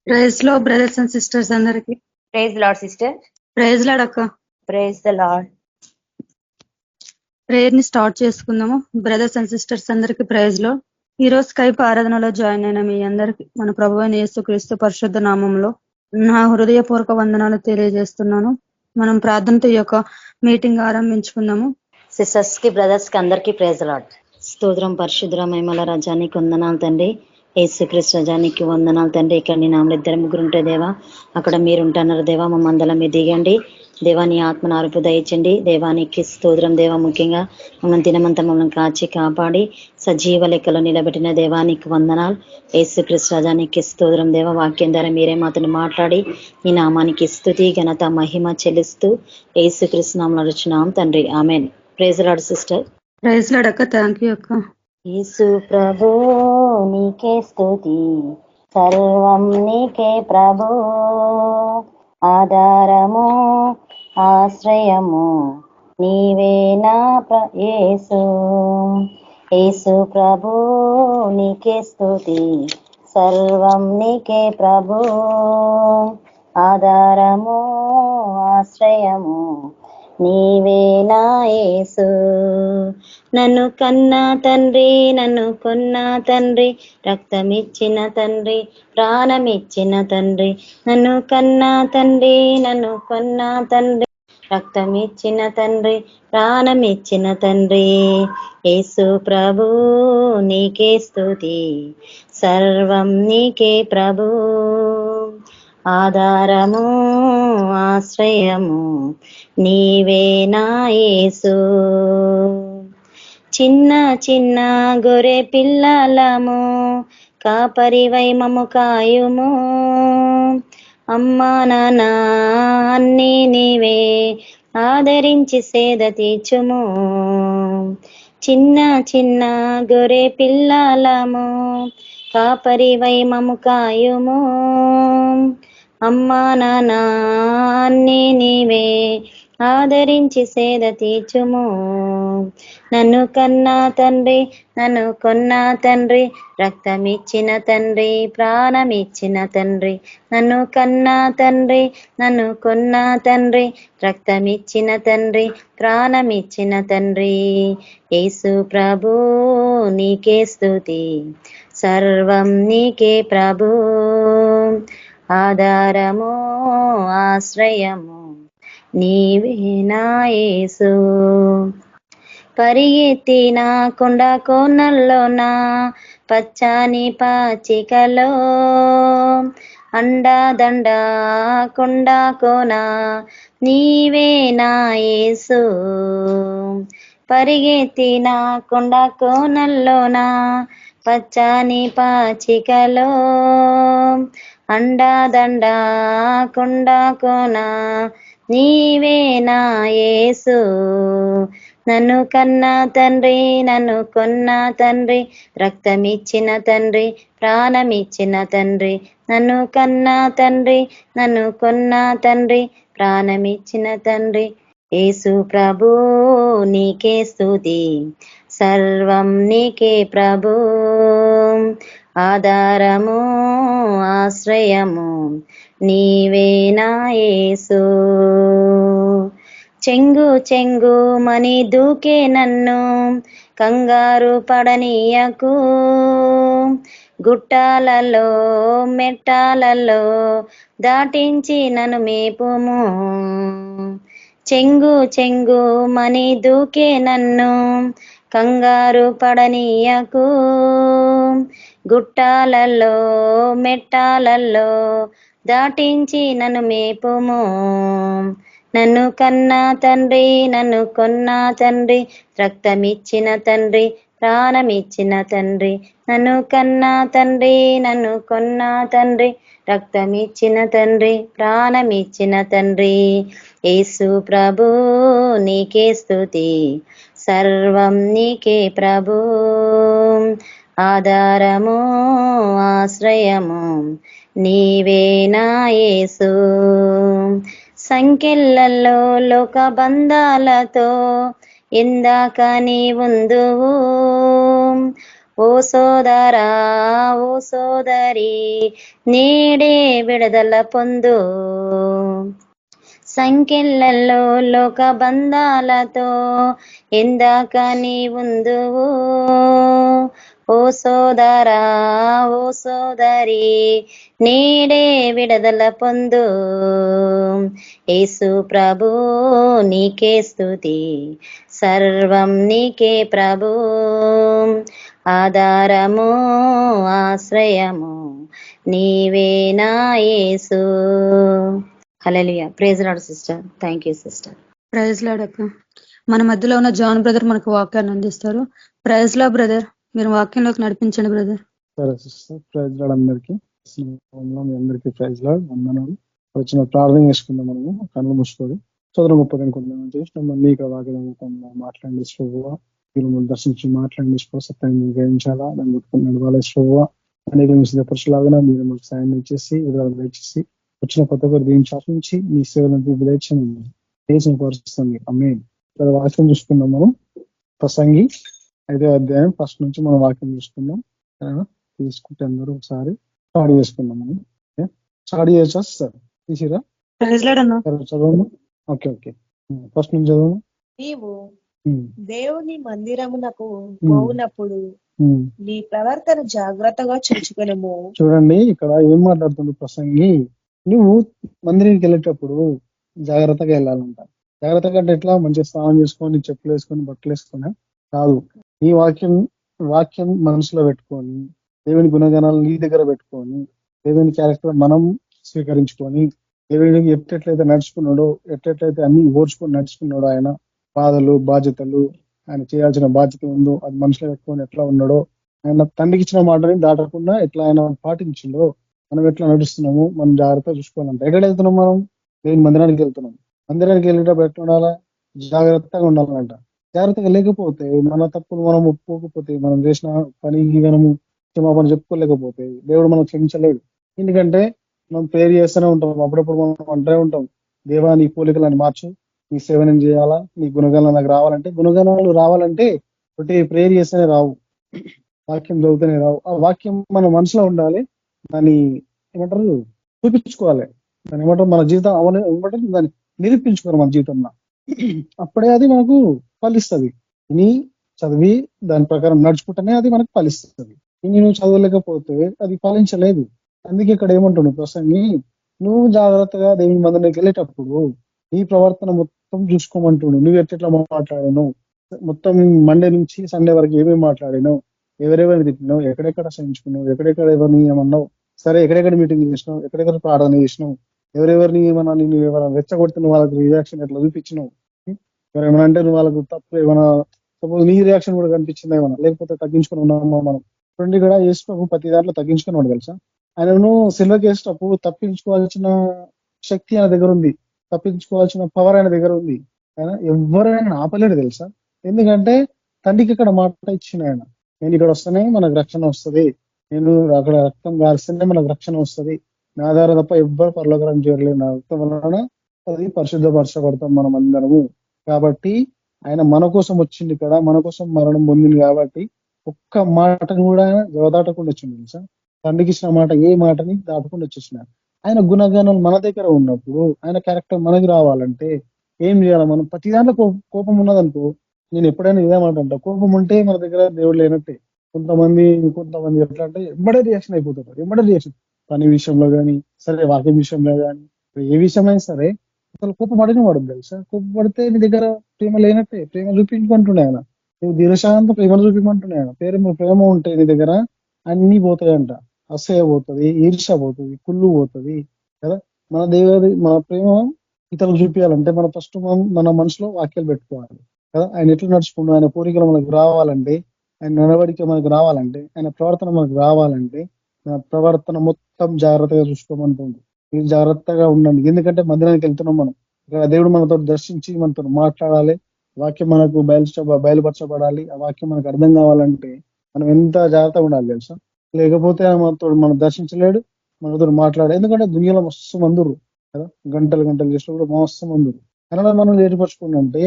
Praise Lord brothers and sisters అందరికి praise Lord sister. Praise Lord అక్క. Praise the Lord. Prayer ని start చేసుకుందాము. Brothers and sisters అందరికి praise Lord. ఈ రోజు స్కైప్ ఆరాధనలో జాయిన్ అయిన మీ అందరికి మన ప్రభు అయిన యేసుక్రీస్తు పరిశుద్ధ నామంలో నా హృదయపూర్వక వందనాలు తెలియజేస్తున్నాను. మనం ప్రార్థనతో ఈ యొక్క మీటింగ్ ఆరంభించుకుందాము. సిస్టర్స్ కి బ్రదర్స్ కి అందరికీ ప్రైజ్ లార్డ్. స్తోత్రం పరిశుద్ధ మహిమల రాజానికి వందనాలు తండ్రి. యేసుక్రీస్తు రాజానికి వందనాలు తండ్రి. ఇక్కడ నీ నామలు 2-3 ఉంటే దేవా, అక్కడ మీరు ఉంటున్నారు దేవా. మా మందల మీరు దిగండి దేవా, నీ ఆత్మను అరుపు దయచండి దేవానికి స్తోత్రం దేవా. ముఖ్యంగా మమ్మల్ని దినమంతా మమ్మల్ని కాచి కాపాడి సజీవ లెక్కలో నిలబెట్టిన దేవానికి వందనాలు. యేసుక్రీస్తు రాజానికి స్తోత్రం దేవా. వాక్యం ద్వారా మీరే మాతను మాట్లాడి ఈ నామానికి స్తుతి ఘనత మహిమ చెల్లిస్తూ యేసుక్రీస్తు నామములో అడుగుచున్నాం తండ్రి, amen. Praise Lord sister. Praise Lord అక్క. థ్యాంక్ యూ అక్క. యేసు ప్రభు నీకే స్తుతి, సర్వం నీకే ప్రభు, ఆధారము ఆశ్రయము నీవే నా యేసు. యేసు ప్రభు నీకే స్తుతి, సర్వం నీకే ప్రభు, ఆధారము ఆశ్రయము నీవే నా యేసు. నన్ను కన్నా తండ్రి, నన్ను కొన్నా తండ్రి, రక్తమిచ్చిన తండ్రి, ప్రాణమిచ్చిన తండ్రి. నన్ను కన్నా తండ్రి, నన్ను కొన్నా తండ్రి, రక్తమిచ్చిన తండ్రి, ప్రాణమిచ్చిన తండ్రి. యేసు ప్రభు నీకే స్తుతి, సర్వం నీకే ప్రభు, ఆధారము ఆశ్రయము నీవే నా యేసు. చిన్న చిన్న గొర్రె పిల్లలము, కాపరివై మము కాయుము. అమ్మా నాన్న అన్నీ నీవే, ఆదరించి సేద తీర్చుము. చిన్న చిన్న గొర్రె పిల్లలము, కాపరివై మము కాయుము. అమ్మా నాన్న అన్నీ నీవే, ఆదరించి సేద తీర్చుము. నన్ను కన్నా తండ్రి, నన్ను కొన్నా తండ్రి, రక్తమిచ్చిన తండ్రి, ప్రాణమిచ్చిన తండ్రి. నన్ను కన్నా తండ్రి, నన్ను కొన్నా తండ్రి, రక్తమిచ్చిన తండ్రి, ప్రాణమిచ్చిన తండ్రి. యేసు ప్రభు నీకే స్తుతి, సర్వం నీకే ప్రభు, ఆధారము ఆశ్రయము నీవే నా యేసు. పరిగెత్తిన కొండ కోనల్లోన, పచ్చని పాచికలో, అండాదండ కొండ కోన నీవే నా యేసు. పరిగెత్తిన కొండ కోనల్లోన, పచ్చని పాచికలో, అండాదండ కొండ కోన నీవే నా యేసు. నన్ను కన్నా తండ్రి, నన్ను కొన్నా తండ్రి, రక్తమిచ్చిన తండ్రి, ప్రాణమిచ్చిన తండ్రి. నన్ను కన్నా తండ్రి, నన్ను కొన్నా తండ్రి, ప్రాణమిచ్చిన తండ్రి. యేసు ప్రభు నీకే స్తుతి, సర్వం నీకే ప్రభు, ఆధారము ఆశ్రయము నీవే నా యేసు. చెంగు చెంగు మని దూకే నన్ను, కంగారు పడనీయకు. గుట్టాలలో మెట్టాలలో దాటించి నన్ను మేపుము. చెంగు చెంగు మని దూకే నన్ను, కంగారు పడనీయకు. గుట్టాలలో మెట్టాలలో దాటించి నన్ను మేపుము. నన్ను కన్నా తండ్రి, నన్ను కొన్నా తండ్రి, రక్తమిచ్చిన తండ్రి, ప్రాణమిచ్చిన తండ్రి. నన్ను కన్నా తండ్రి, నన్ను కొన్నా తండ్రి, రక్తమిచ్చిన తండ్రి, ప్రాణమిచ్చిన తండ్రి. యేసు ప్రభు నీకే స్తుతి, సర్వం నీకే ప్రభు, ఆధారము ఆశ్రయము నీవే నా యేసు. సంఖ్యలలో లోక బంధాలతో ఎందాక నీ ఉందువు, ఓ సోదరా ఓ సోదరి నేడే విడుదల పొందు. సంఖ్యలలో లోక బంధాలతో ఎందాక నీ ఉందువు. ఓ సోదరా ఓ సోదరి నేడే విడుదల పొందు. యేసు ప్రభు నీకే స్తుతి, సర్వం నీకే ప్రభు, ఆధారము ఆశ్రయము నీవే నా యేసు. Hallelujah. Praise Lord sister. Thank you sister. Praise Lord అక్క. మన మధ్యలో ఉన్న జాన్ బ్రదర్ మనకు వాక్యాన్ని అందిస్తారు. ప్రైజ్ లార్డ్ బ్రదర్, మీరు వాక్యంలోకి నడిపించండి బ్రదర్. సరే సిస్టర్. ప్రైజ్ లార్డ్ అందరికీ. మీ అందరికీ ప్రైజ్ లార్డ్ వందనాలు. వచ్చిన ప్రార్థన చేసుకుందాం. మనము కళ్ళు మూసుకొని చదువు 32 కొందాం చేసి మళ్ళీ ఇక్కడ వాక్యం మాట్లాడి శ్రవ్వ వీళ్ళు దర్శించి మాట్లాడి సత్యాన్ని గ్రహించాలా, దాన్ని గుర్తుకుని నడవాలి. శ్రవ్వ అనేక సిద్ధపరచులాగా మీరు మాకు సాయం ఇచ్చేసి విధాలు దయచేసి వచ్చిన కొత్త ఒక్కరు దీన్ని శాసించి మీ సేవలను దయచేసి పరుస్తుంది. అమ్మే వాక్యం చూసుకున్నాం. మనం ప్రసంగి 5వ అధ్యాయం ఫస్ట్ నుంచి మనం వాక్యం చూసుకుందాం. తీసుకుంటే అందరూ ఒకసారి స్టార్ట్ చేసుకుందాం. మనం స్టార్ట్ చేయొచ్చా సార్? తీసిరా చదవము. ఓకే ఓకే, ఫస్ట్ నుంచి చదవము. నీవు దేవుని మందిరమునకు పోవునప్పుడు నీ ప్రవర్తన జాగ్రత్తగా చూసుకునము. చూడండి ఇక్కడ ఏం మాట్లాడుతుంది ప్రసంగి. నువ్వు మందిరానికి వెళ్ళేటప్పుడు జాగ్రత్తగా వెళ్ళాలంట. జాగ్రత్తగా అంటే ఎట్లా? మంచిగా స్నానం చేసుకొని చెప్పులు వేసుకొని బట్టలు వేసుకొని కాదు. ఈ వాక్యం మనసులో పెట్టుకొని దేవుని గుణగణాలు నీ దగ్గర పెట్టుకొని దేవుని క్యారెక్టర్ మనం స్వీకరించుకొని దేవుడికి ఎట్లయితే నడుచుకున్నాడో, ఎట్లయితే అన్ని ఓర్చుకొని నడుచుకున్నాడో, ఆయన బాధలు బాధ్యతలు ఆయన చేయాల్సిన బాధ్యత ఉందో అది మనసులో పెట్టుకొని ఎట్లా ఉన్నాడో, ఆయన తండ్రికి ఇచ్చిన మాటని దాటకుండా ఎట్లా ఆయన పాటించిండో మనం ఎట్లా నడుస్తున్నాము మనం జాగ్రత్తగా చూసుకోవాలంట. ఎక్కడ వెళ్తున్నాం? మనం దేవుని మందిరానికి వెళ్తున్నాం. మందిరానికి వెళ్ళేటప్పుడు ఎట్లా ఉండాలా? జాగ్రత్తగా ఉండాలంట. జాగ్రత్తగా లేకపోతే మన తప్పులు మనం ఒప్పుకోకపోతే మనం చేసిన పనికి మనము క్షమాపణ చెప్పుకోలేకపోతే దేవుడు మనం క్షమించలేడు. ఎందుకంటే మనం ప్రేర్ చేస్తూనే ఉంటాం. అప్పుడప్పుడు మనం అంటూనే ఉంటాం, దేవా నీ పోలికలను మార్చు, నీ సేవనం చేయాలా, నీ గుణగణాలు నాకు రావాలంటే. గుణగణాలు రావాలంటే ఒకటి ప్రేర్ చేస్తేనే రావు, వాక్యం చదువుతూనే రావు. ఆ వాక్యం మన మనసులో ఉండాలి. దాన్ని ఏమంటారు చూపించుకోవాలి. దాన్ని ఏమంటారు మన జీవితం ఏమంటారు దాన్ని నిరూపించుకోవాలి మన జీవితంలో. అప్పుడే అది మనకు ఫలిస్తుంది. నీ చదివి దాని ప్రకారం నడుచుకుంటేనే అది మనకు ఫలిస్తుంది. నువ్వు చదవలేకపోతే అది ఫలించలేదు. అందుకే ఇక్కడ ఏమంటున్నావు ప్రసంగి, నువ్వు జాగ్రత్తగా దేవుని మందిరానికి వెళ్ళేటప్పుడు నీ ప్రవర్తన మొత్తం చూసుకోమంటున్నావు. నువ్వు ఎట్లా మాట్లాడాను, మొత్తం మండే నుంచి సండే వరకు ఏమేమి మాట్లాడాను, ఎవరెవరిని తిట్టినావు, ఎక్కడెక్కడ సహించుకున్నావు, ఎక్కడెక్కడ ఎవరిని ఏమన్నావు, సరే ఎక్కడెక్కడ మీటింగ్ చేసినావు, ఎక్కడెక్కడ ప్రార్థన చేసినావు, ఎవరెవరిని ఏమన్నా నేను ఏమైనా రెచ్చగొడుతున్న వాళ్ళకి రియాక్షన్ ఎట్లా చూపించినావు, ఎవరేమైనా అంటే నువ్వు వాళ్ళకు తప్పు ఏమైనా సపోజ్ నీ రియాక్షన్ కూడా కనిపించింది ఏమన్నా, లేకపోతే తగ్గించుకొని ఉన్నామా మనం. చూడండి ఇక్కడ యేసు ప్రతి దాంట్లో తగ్గించుకున్నాడు తెలుసా. ఆయనను సిల్వకి వేసేటప్పుడు తప్పించుకోవాల్సిన శక్తి ఆయన దగ్గర ఉంది, తప్పించుకోవాల్సిన పవర్ ఆయన దగ్గర ఉంది. ఆయన ఎవరైనా ఆపలేడు తెలుసా. ఎందుకంటే తండ్రికి ఇక్కడ మాట ఇచ్చిన ఆయన, నేను ఇక్కడ వస్తేనే మనకు రక్షణ వస్తుంది, నేను అక్కడ రక్తం గారిస్తేనే మనకు రక్షణ వస్తుంది, నా ద్వారా తప్ప ఎవ్వరు పరలోకరం చేరలేదు, నా రక్తం వలన అది పరిశుద్ధపరచబడతాం మనం అందరము. కాబట్టి ఆయన మన కోసం వచ్చింది, ఇక్కడ మన కోసం మరణం పొందింది. కాబట్టి ఒక్క మాటను కూడా ఆయన జవదాటకుండా వచ్చింది తెలుసా. తండ్రికి ఇచ్చిన మాట ఏ మాటని దాటకుండా వచ్చేసిన ఆయన గుణగణాలు మన దగ్గర ఉన్నప్పుడు ఆయన క్యారెక్టర్ మనకి రావాలంటే ఏం చేయాలి? మనం ప్రతి దాంట్లో కోపం ఉన్నదనుకో, నేను ఎప్పుడైనా ఇదే మాట అంటా, కోపం ఉంటే మన దగ్గర దేవుడు లేనట్టే. కొంతమంది ఎట్లా అంటే ఎంబడే రియాక్షన్ అయిపోతారు. ఎంబడే రియాక్షన్ పని విషయంలో కానీ, సరే వాక్యం విషయంలో కానీ, ఏ విషయంలో సరే అసలు కోపం అడిగిన వాడు తెలుసా. కోపం పడితే నీ దగ్గర ప్రేమ లేనట్టే. ప్రేమ చూపించుకుంటున్నాయి ఆయన, నువ్వు దీర్ఘశాంత ప్రేమను చూపించుకుంటున్నాయి ఆయన. ప్రేమ ఉంటే నీ దగ్గర అన్ని పోతాయంట. అసహ్య పోతుంది, ఈర్ష్య పోతుంది, కుళ్ళు పోతుంది కదా. మన ప్రేమ ఇతరులు చూపించాలంటే మన ఫస్ట్ మన మనసులో వాక్యాలు పెట్టుకోవాలి కదా. ఆయన ఎట్లా నడుచుకుంటూ ఆయన కోరికలు మనకు రావాలంటే, ఆయన నడవడిక మనకు రావాలంటే, ఆయన ప్రవర్తన మనకు రావాలంటే ప్రవర్తన మొత్తం జాగ్రత్తగా చూసుకోమంటుంది. మీరు జాగ్రత్తగా ఉండండి. ఎందుకంటే మందిరానికి వెళ్తున్నాం మనం. ఇక్కడ దేవుడు మనతో దర్శించి మనతో మాట్లాడాలి, వాక్యం మనకు బయలుపరచబడాలి. ఆ వాక్యం మనకు అర్థం కావాలంటే మనం ఎంత జాగ్రత్తగా ఉండాలి తెలుసా. లేకపోతే మనతో మనం దర్శించలేడు, మనతో మాట్లాడే. ఎందుకంటే దునియాలో మస్తు మందురు కదా, గంటలు చేసిన కూడా మస్తు మందురు. కన్నడ మనం ఏర్పరచుకుంటే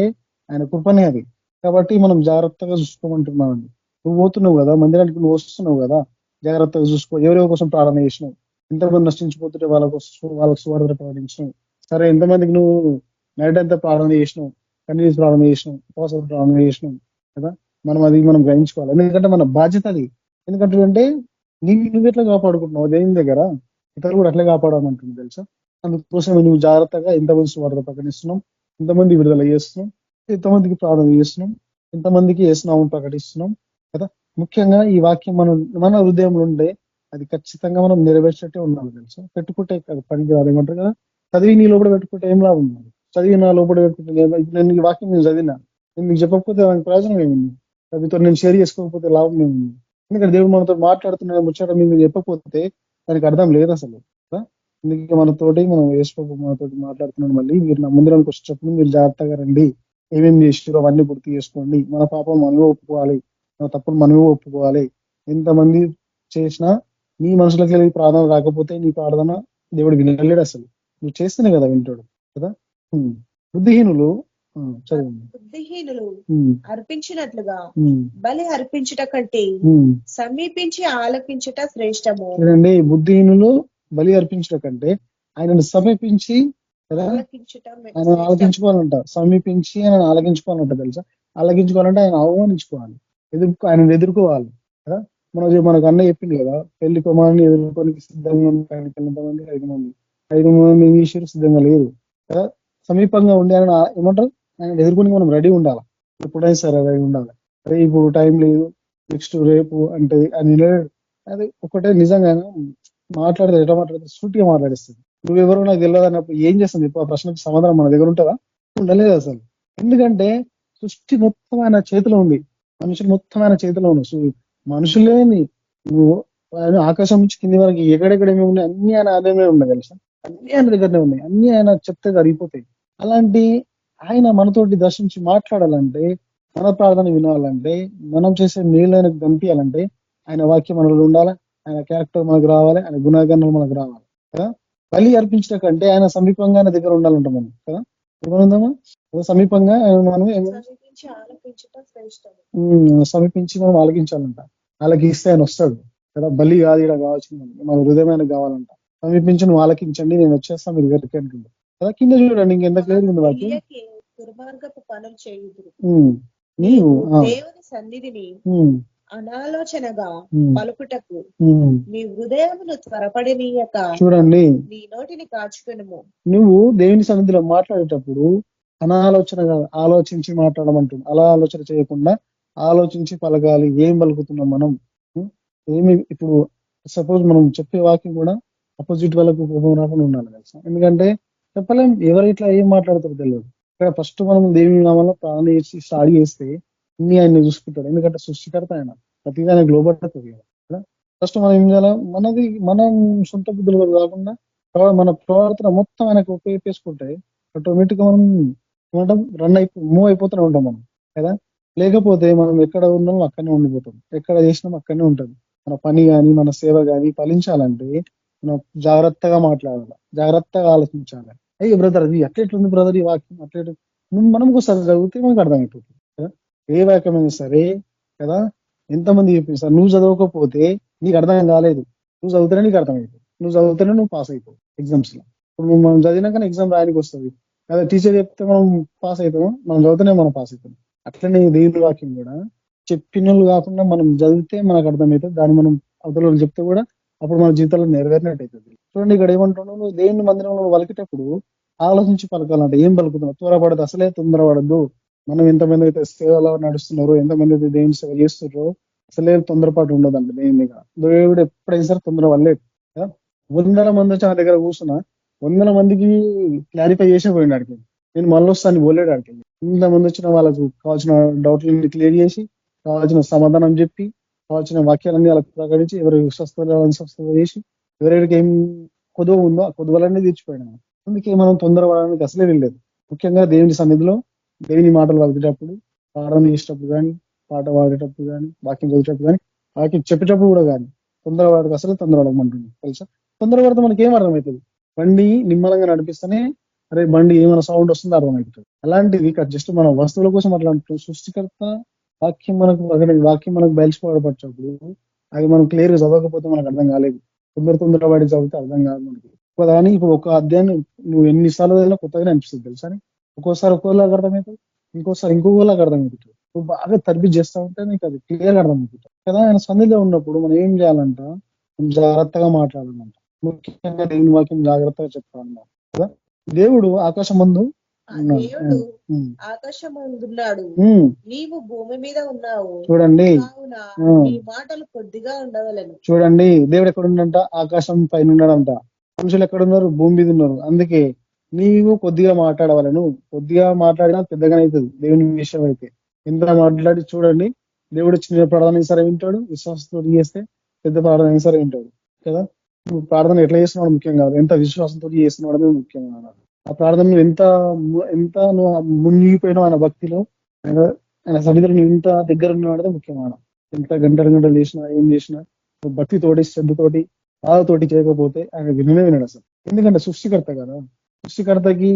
ఆయన కృపనే అది. కాబట్టి మనం జాగ్రత్తగా చూసుకోమంటున్నామండి. నువ్వు పోతున్నావు కదా, మందిరానికి నువ్వు వస్తున్నావు కదా, జాగ్రత్తగా చూసుకో. ఎవరెవరి కోసం ప్రార్థన చేసినావు, ఎంతమంది నశించిపోతుంటే వాళ్ళకు సువార్త ప్రకటించినావు. సరే, ఎంతమందికి నువ్వు నైట్ అంతా ప్రార్థన చేసినావు, కన్నీరు ప్రార్థన చేసినావు, ఉపవాస ప్రార్థన చేసినావు కదా. మనం గ్రహించుకోవాలి, ఎందుకంటే మన బాధ్యత అది. ఎందుకంటే నువ్వు ఎట్లా కాపాడుకుంటున్నావు దేవుని దగ్గర, ఇతరులు కూడా అట్లే కాపాడాలంటుంది తెలుసా. అందుకోసం నువ్వు జాగ్రత్తగా ఎంతమంది సువార్త ప్రకటిస్తున్నాం, ఎంతమంది విడుదల చేస్తున్నాం, ఎంతమందికి ప్రార్థన చేస్తున్నాం, ఎంతమందికి వేసినామని ప్రకటిస్తున్నాం కదా. ముఖ్యంగా ఈ వాక్యం మన హృదయంలో ఉండే అది ఖచ్చితంగా మనం నెరవేర్చేట్టే ఉండాలి తెలుసా. పెట్టుకుంటే పనికి రాదు, ఏమంటారు కదా, చదివి నీ లోపల పెట్టుకుంటే ఏం లాభం ఉంది, చదివి నా లోపల పెట్టుకుంటే నేను ఈ వాక్యం నేను చదివినా, నేను మీకు చెప్పకపోతే దానికి ప్రయోజనం ఏముంది, మీతో నేను షేర్ చేసుకోకపోతే లాభం ఏముంది. ఎందుకంటే దేవుడు మనతో మాట్లాడుతున్నాడు, ముచ్చట మీరు చెప్పకపోతే దానికి అర్థం లేదు అసలు. అందుకే మనం వేసుకోక మనతోటి మాట్లాడుతున్నాడు. మళ్ళీ మీరు నా మందిరానికి వచ్చేటప్పుడు మీరు జాగ్రత్తగా రండి, ఏమేమి చేసిరో అవన్నీ గుర్తు చేసుకోండి. మన పాపం మనమే ఒప్పుకోవాలి, మన తప్పులు మనమే ఒప్పుకోవాలి. ఎంతమంది చేసినా నీ మనుషులకి వెళ్ళి ప్రార్థన రాకపోతే నీ ప్రార్థన దేవుడు వినలేడు అసలు. నువ్వు చేస్తేనే కదా వింటాడు కదా. బుద్ధిహీనులు చదివండి. బుద్ధిహీనులు అర్పించినట్లుగా బలి అర్పించుట కంటే సమీపించి ఆలకించుట శ్రేష్టము. చూడండి, బుద్ధిహీనులు బలి అర్పించుట కంటే ఆయనను సమీపించి ఆయన ఆలకించుకోవాలంట. సమీపించి ఆయన ఆలకించుకోవాలంట తెలుసా. ఆలకించుకోవాలంటే ఆయన ఆహ్వానించుకోవాలి, ఆయన ఎదుర్కోవాలి కదా. మనకు అన్న చెప్పింది కదా, పెళ్లి కుమారుని ఎదుర్కోనికి సిద్ధంగా ఎంతమంది 5 మంది ఏం చేశారు, సిద్ధంగా లేరు కదా. సమీపంగా ఉండి ఆయన ఏమంటారు, ఆయన ఎదుర్కొని మనం రెడీ ఉండాలి, ఎప్పుడైనా సరే రెడీ ఉండాలి. అదే ఇప్పుడు టైం లేదు, నెక్స్ట్ రేపు అంటే అని అది ఒకటే. నిజంగా మాట్లాడితే ఎట్లా మాట్లాడితే సూటిగా మాట్లాడిస్తుంది. నువ్వెవరో నాకు తెలియదు అన్నప్పుడు ఏం చేస్తుంది ఇప్పుడు? ఆ ప్రశ్నకు సమాధానం మన దగ్గర ఉంటుందా? ఉండలేదు అసలు. ఎందుకంటే సృష్టి మొత్తం ఆయన చేతిలో ఉంది, మనుషులు మొత్తం ఆయన చేతిలో ఉంది. మనుషులే నువ్వు ఆకాశం నుంచి కింది వరకు ఎక్కడెక్కడ ఏమి ఉన్నాయి అన్ని ఆయన ఆదాయమే ఉన్నాయి తెలుసా. అన్ని ఆయన దగ్గరనే ఉన్నాయి, అన్ని ఆయన చెప్తే జరిగిపోతాయి. అలాంటి ఆయన మనతోటి దర్శించి మాట్లాడాలంటే, మన ప్రార్థన వినాలంటే, మనం చేసే మేలైన గంపించాలంటే ఆయన వాక్యం మనలో ఉండాలి, ఆయన క్యారెక్టర్ మనకు రావాలి, ఆయన గుణగణాలు మనకు రావాలి కదా. బలి అర్పించడం కంటే ఆయన సమీపంగా ఆయన దగ్గర ఉండాలంట మనం కదా. ఏమనుందామా, సమీపంగా మనం సమీపించి మనం ఆలకించాలంట. ఆలకిస్తే ఆయన వస్తాడు కదా. బలి కాదు ఇక్కడ కావాల్సింది, మన హృదయమైన కావాలంట. సమీపించి నువ్వు ఆలకించండి, నేను వచ్చేస్తాను మీరు దగ్గరికి అనుకుంటా కదా. కింద చూడండి ఇంకెంత క్లియర్ ఉంది వాక్యం. దుర్మార్గపు పనులు చేయుదురు, నీవు దేవుని సన్నిధిని అనాలోచనగా పలుకుటకు నీ హృదయమును త్వరపడినీయక చూడండి, నీ నోటిని కాచుకునుము. నువ్వు దేవుని సన్నిధిలో మాట్లాడేటప్పుడు అనాలోచనగా ఆలోచించి మాట్లాడమంటుంది. అలా ఆలోచన చేయకుండా ఆలోచించి పలకాలి. ఏం పలుకుతున్నాం మనం, ఏమి ఇప్పుడు సపోజ్ మనం చెప్పే వాక్యం కూడా అపోజిట్ వాళ్ళకు కోపం రాకుండా ఉండాలి తెలుసా. ఎందుకంటే చెప్పలేం ఎవరు ఇట్లా ఏం మాట్లాడతారో తెలియదు. ఇక్కడ ఫస్ట్ మనం దేవుని నామంలో ప్రాణం చేసి స్టార్ట్ చేస్తే అన్ని ఆయన చూసుకుంటాడు. ఎందుకంటే సృష్టికర్త ఆయన, ప్రతిగా ఆయన లోబడుతుంది కదా. ఫస్ట్ మనం ఏం చేయాలి, మనం సొంత బుద్ధులు కాకుండా మన ప్రవర్తన మొత్తం ఆయనకు ఉపయోగించుకుంటే ఆటోమేటిక్ గా మనం ఏమంటాం మూవ్ అయిపోతూనే ఉంటాం మనం కదా. లేకపోతే మనం ఎక్కడ ఉన్నామో అక్కడనే ఉండిపోతాం, ఎక్కడ చేసినాం అక్కడనే ఉంటుంది. మన పని కానీ మన సేవ కానీ ఫలించాలంటే మనం జాగ్రత్తగా మాట్లాడాలి, జాగ్రత్తగా ఆలోచించాలి. అయ్యి బ్రదర్ అది ఎట్లెట్లుంది బ్రదర్ ఈ వాక్యం అట్లెట్లు, మనం ఒకసారి చదివితే మనకు అర్థమైపోతుంది కదా. ఏ వాక్యమైనా సరే కదా. ఎంతమంది చెప్పిస్తారు, నువ్వు చదవకపోతే నీకు అర్థం కాలేదు, నువ్వు చదివితేనే నీకు అర్థమైపోతుంది, నువ్వు చదివితేనే నువ్వు పాస్ అయిపోవు ఎగ్జామ్స్ లో. ఇప్పుడు మనం చదివినాకనే ఎగ్జామ్ రాయడానికి వస్తుంది కదా. టీచర్ చెప్తే మనం పాస్ అవుతాము, మనం చదివితేనే మనం పాస్ అవుతాం. అట్లనే దేవుని వాక్యం కూడా చెప్పినోళ్ళు కాకుండా మనం చదివితే మనకు అర్థమవుతుంది. దాన్ని మనం అవతల చెప్తే కూడా అప్పుడు మన జీవితంలో నెరవేరినట్టు అవుతుంది. చూడండి ఇక్కడ ఏమంటున్నావు, నువ్వు దేవుని మందిరంలో పలికేటప్పుడు ఆలోచించి పలకాలంటే ఏం పలుకుతున్నావు. త్వరపడదు, అసలే తొందరపడద్దు. మనం ఎంతమంది అయితే సేవలో నడుస్తున్నారో, ఎంతమంది అయితే దేవుని సేవ చేస్తున్నారో అసలే తొందరపాటు ఉండదంట దేవుని దగ్గర. దేవుడు ఎప్పుడైనా సరే తొందర వల్లే. 100 మంది వచ్చి ఆ దగ్గర కూర్చున్నా 100 మందికి క్లారిఫై చేసే పోయింది ఆడికి. నేను మళ్ళీ వస్తాను పోలేడు ఆడికి. ఇంతమంది వచ్చిన వాళ్ళకు కావాల్సిన డౌట్లన్నీ క్లియర్ చేసి, కావాల్సిన సమాధానం చెప్పి, కావాల్సిన వాక్యాలన్నీ వాళ్ళకి ప్రకటించి, ఎవరి స్వస్థత చేసి, ఎవరెవరికి ఏం కొదువ ఉందో ఆ కొదువలన్నీ తీర్చిపోయినాము. అందుకే మనం తొందరపడడానికి అసలే వెళ్ళలేదు. ముఖ్యంగా దేవుని సన్నిధిలో దేవుని మాటలు పలికేటప్పుడు, ప్రార్థన చేసేటప్పుడు కానీ, పాట పాడేటప్పుడు కానీ, వాక్యం చదివేటప్పుడు కానీ, వాక్యం చెప్పేటప్పుడు కూడా కానీ తొందరపడక అసలే తొందరపడమంటుంది తెలుసా. తొందరపడితే మనకి ఏం అర్థమవుతుంది, బండి నిమ్మలంగా నడిపిస్తేనే అరే బండి ఏమైనా సౌండ్ వస్తుందో అర్థమవుతుంది. అలాంటిది ఇక్కడ జస్ట్ మన వస్తువుల కోసం అట్లా సృష్టికర్త వాక్యం మనకు బయలుపరచప్పుడు అది మనం క్లియర్ గా చదవకపోతే మనకు అర్థం కాలేదు. తొందర పడి చదివితే అర్థం కాదు మనకి. దానికి ఇప్పుడు ఒక అధ్యాయాన్ని నువ్వు ఎన్నిసార్లు చదివినా కొత్తగానే అనిపిస్తుంది తెలుసా. ఒక్కోసారి ఒక్కోలాగా అర్థమవుతుంది, ఇంకోసారి ఇంకోలాగా అర్థమవుతుంది. నువ్వు బాగా తరబితి చేస్తా ఉంటే నీకు అది క్లియర్ గా అర్థమవుతుంది కదా. ఆయన సన్నిధిలో ఉన్నప్పుడు మనం ఏం చేయాలంట, జాగ్రత్తగా మాట్లాడాలంట. ముఖ్యంగా దేవుని వాక్యం జాగ్రత్తగా చెప్పాలన్నమాట కదా. దేవుడు ఆకాశం ముందు దేవుడు ఆకాశమందున్నాడు, నీవు భూమి మీద ఉన్నావు. చూడండి, నీ మాటలు కొద్దిగా ఉండవలను. చూడండి, దేవుడు ఎక్కడుండంట, ఆకాశం పైన ఉన్నాడంట. మనుషులు ఎక్కడున్నారు, భూమి మీద ఉన్నారు. అందుకే నీవు కొద్దిగా మాట్లాడవాలను. కొద్దిగా మాట్లాడినా పెద్దగానే అవుతుంది దేవుని విషయం అయితే. ఎంత మాట్లాడి చూడండి, దేవుడు చిన్న ప్రార్థన సరే వింటాడు, విశ్వాసంతో చేస్తే పెద్ద ప్రార్థన సరే వింటాడు కదా. నువ్వు ప్రార్థన ఎట్లా చేస్తున్నాడు ముఖ్యం కాదు, ఎంత విశ్వాసంతో చేస్తున్నాడమే ముఖ్యం కాదు. ఆ ప్రార్థనలు ఎంత నువ్వు మునిగిపోయినావు ఆయన భక్తిలో, ఆయన సన్నిధిలో ఎంత దగ్గర ఉన్నాడో ముఖ్యమైన. ఎంత గంటలు చేసినా ఏం చేసినా భక్తితోటి శ్రద్ధతోటి బాధతోటి చేయకపోతే ఆయన విననే వినడు అసలు. ఎందుకంటే సృష్టికర్త కదా. సృష్టికర్తకి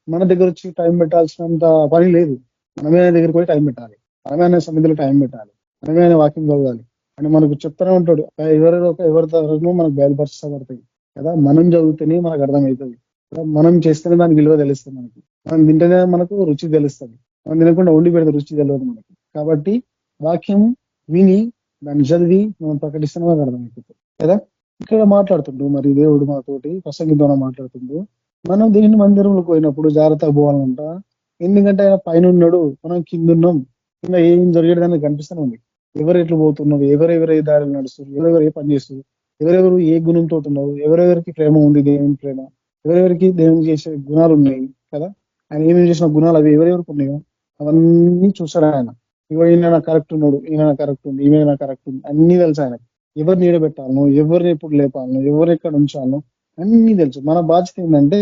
మన దగ్గర వచ్చి టైం పెట్టాల్సినంత పని లేదు. మనమే ఆయన దగ్గరికి పోయి టైం పెట్టాలి, మనమే ఆయన సన్నిధిలో టైం పెట్టాలి, మనమే ఆయన వాక్యం చదవాలి అని మనకు చెప్తూనే ఉంటాడు. ఎవరి తరఫు మనకు బయలుపరచబడతాయి కదా. మనం చదివితేనే మనకు అర్థమవుతుంది, మనం చేస్తేనే దానికి విలువ తెలుస్తుంది మనకి. మనం తింటేనే మనకు రుచి తెలుస్తుంది, మనం తినకుండా వండి పెడితే రుచి తెలియదు మనకి. కాబట్టి వాక్యం విని దాన్ని చదివి మనం ప్రకటిస్తేనే మనకు అర్థమవుతుంది కదా. ఇక్కడ మాట్లాడుతుండు మరి దేవుడు మాతోటి ప్రసంగిద్దామని మాట్లాడుతుండు. మనం దేవుని మందిరంలో పోయినప్పుడు జాగ్రత్తగా పోవాలంట. ఎందుకంటే ఆయన పైన ఉన్నాడు, మనం కింద ఉన్నాం. కింద ఏం జరిగేది దానికి కనిపిస్తూనే ఉంది. ఎవరు ఎట్లు పోతున్నారు, ఎవరెవరు ఏ దారిలో నడుస్తారు, ఎవరెవరు ఏ పని చేస్తారు, ఎవరెవరు ఏ గుణంతో ఉన్నారు, ఎవరెవరికి ప్రేమ ఉంది, దేవుని ప్రేమ, ఎవరెవరికి దేవుని చేసే గుణాలు ఉన్నాయి కదా. ఆయన ఏమేమి చేసిన గుణాలు అవి ఎవరెవరికి ఉన్నాయో అవన్నీ చూస్తాడు ఆయన. ఈయన కరెక్ట్ ఉన్నాడు, ఈయన కరెక్ట్ ఉంది, ఈమె కరెక్ట్ ఉంది, అన్ని తెలుసు ఆయనకి. ఎవరు నీడబెట్టాలను, ఎవరిని ఎప్పుడు లేపాలను, ఎవరు ఎక్కడ ఉంచాలను అన్ని తెలుసు. మన బాధ్యత ఏంటంటే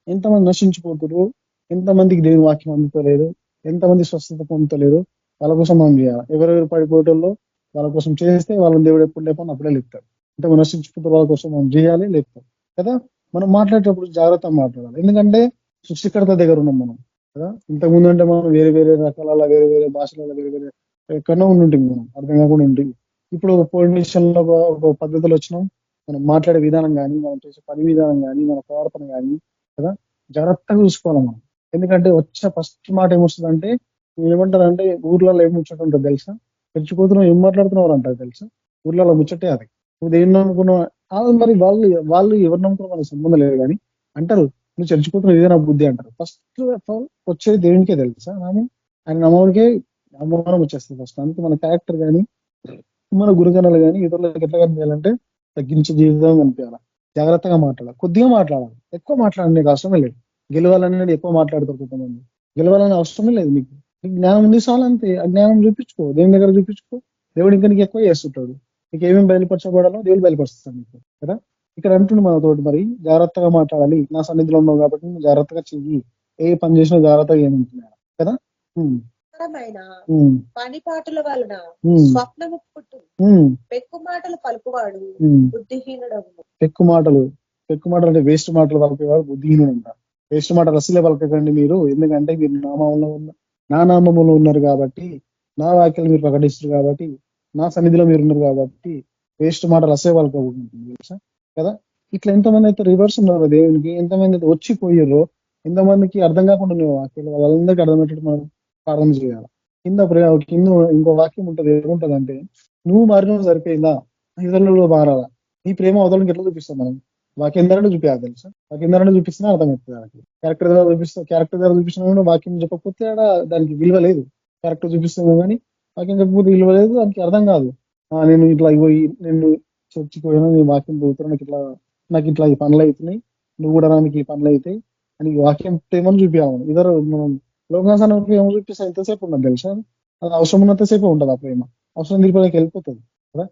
ఎంతమంది నశించిపోతున్నారు, ఎంతమందికి దేవుని వాక్యం అందుతలేదు, ఎంతమంది స్వస్థత పొందుతలేదు, వాళ్ళ కోసం మనం చేయాలి. ఎవరెవరు పడిపోవటంలో వాళ్ళ కోసం చేస్తే వాళ్ళని దేవుడు ఎప్పుడు లేపని అప్పుడే లేపుతాడు. ఎంతమంది నశించిపోతే వాళ్ళ కోసం మనం చేయాలి, లేపుతాం కదా. మనం మాట్లాడేటప్పుడు జాగ్రత్తగా మాట్లాడాలి. ఎందుకంటే సృష్టికర్త దగ్గర ఉన్నాం మనం కదా. ఇంతకుముందు అంటే మనం వేరే వేరే రకాల వేరే వేరే భాషలలో వేరే వేరే ఎక్కడో ఉంటుంటాం, మనం అర్థం కాకుండా ఉంటుంది. ఇప్పుడు పొలిటిషియన్లో ఒక పద్ధతులు వచ్చినాం. మనం మాట్లాడే విధానం కానీ, మనం చేసే పని విధానం కానీ, మన ప్రవర్తన కానీ కదా జాగ్రత్తగా చూసుకోవాలి మనం. ఎందుకంటే వచ్చిన ఫస్ట్ మాట ఏమొస్తుందంటే ఏమంటారంటే ఊర్లలో ఏం ముచ్చట ఉంటుంది తెలుసా. పెంచుకోతున్నావు ఏం మాట్లాడుతున్నావు అంటారు తెలుసా. ఊర్లలో ముచ్చటే అది. నువ్వు దేన్ని నమ్ముకున్నావు మరి వాళ్ళు ఎవరు నమ్ముకున్నా మనకు సంబంధం లేదు కానీ అంటారు నువ్వు చర్చిపోతున్నావు ఇదే నా బుద్ధి అంటారు. ఫస్ట్ వచ్చేది దేవునికే తెలుసా. ఆయన నమ్మడికే అవమానం వచ్చేస్తుంది ఫస్ట్. అందుకే మన క్యారెక్టర్ కానీ మన గురుగణాలు కానీ ఇతరులకు ఎట్లా కనిపించాలంటే తగ్గించే జీవితం కనిపించాలి. జాగ్రత్తగా మాట్లాడాలి, కొద్దిగా మాట్లాడాలి, ఎక్కువ మాట్లాడండి. నీకు అవసరమే లేదు. గెలవాలనేది ఎక్కువ మాట్లాడుతారు కొంతమంది. గెలవాలని అవసరమే లేదు. నీకు జ్ఞానం ఉంది చాలు, అంతే. ఆ జ్ఞానం చూపించుకో, దేవుని దగ్గర చూపించుకో. దేవుడు ఇంకా నీకు ఎక్కువ చేస్తుంటాడు. నీకు ఏమేమి బయలుపరచబడాలో దేవుడు బయలుపరుస్తాడు నీకు కదా. ఇక్కడ అంటుండు మనతోటి మరి జాగ్రత్తగా మాట్లాడాలి. నా సన్నిధిలో ఉన్నావు కాబట్టి నువ్వు జాగ్రత్తగా చెయ్యి, ఏ పని చేసినా జాగ్రత్తగా ఏమంటున్నాడు కదా. పని పాటల వలన స్వప్నము పుట్టు, పెక్కు మాటలు పలుకువాడు బుద్ధిహీనుడు. పెక్కు మాటలు అంటే వేస్ట్ మాటలు పలికేవాడు బుద్ధిహీనుడు అంట. వేస్ట్ మాటలు అసలే పలకకండి మీరు. ఎందుకంటే మీరు నా నామములో ఉన్నారు కాబట్టి, నా వాక్యాలు మీరు ప్రకటిస్తారు కాబట్టి, నా సన్నిధిలో మీరు ఉన్నారు కాబట్టి వేస్ట్ మాటలు అసలే పలకకుంటుంది తెలుసా కదా. ఇట్లా ఎంతమంది అయితే రివర్స్ ఉన్నారు దేవునికి, ఎంతమంది అయితే వచ్చిపోయారో, ఎంతమందికి అర్థం కాకుండా ఉన్నాయి వాక్యాలు, వాళ్ళందరికీ అర్థమయ్యేటట్టు మనం ప్రార్థన చేయాలి. కింద ఇంకో వాక్యం ఉంటుంది. ఏముంటది అంటే నువ్వు మారిన సరిపోయిందా, ఇతరులలో మారాలా. నీ ప్రేమ అవతలకి ఎట్లా చూపిస్తాం మనం. వాక్యం ధరలో చూపించాలి తెలుసా. వాక్యం ధరలో చూపిస్తున్నా అర్థమవుతుంది వాళ్ళకి. క్యారెక్టర్ ధర చూపిస్తున్నా వాక్యం చెప్పకపోతే దానికి విలువ లేదు. క్యారెక్టర్ చూపిస్తున్నావు కానీ వాక్యం చెప్పకపోతే విలువ లేదు, దానికి అర్థం కాదు. నేను ఇట్లా నేను చర్చికి పోయినా, నేను వాక్యం చదువుతున్నా, నాకు ఇట్లా ఈ పనులు అవుతున్నాయి, నువ్వు కూడా నాకు ఈ పనులు అవుతాయి అని వాక్యం ప్రేమను చూపించాలి. ఇద్దరు మనం లోకాసన ప్రేమ చూపిస్తే ఎంతసేపు ఉండదు తెలుసా. అది అవసరం ఉన్నంతసేపు ఉంటుంది ఆ ప్రేమ. అవసరం తీరిపోయికి వెళ్ళిపోతుంది కదా.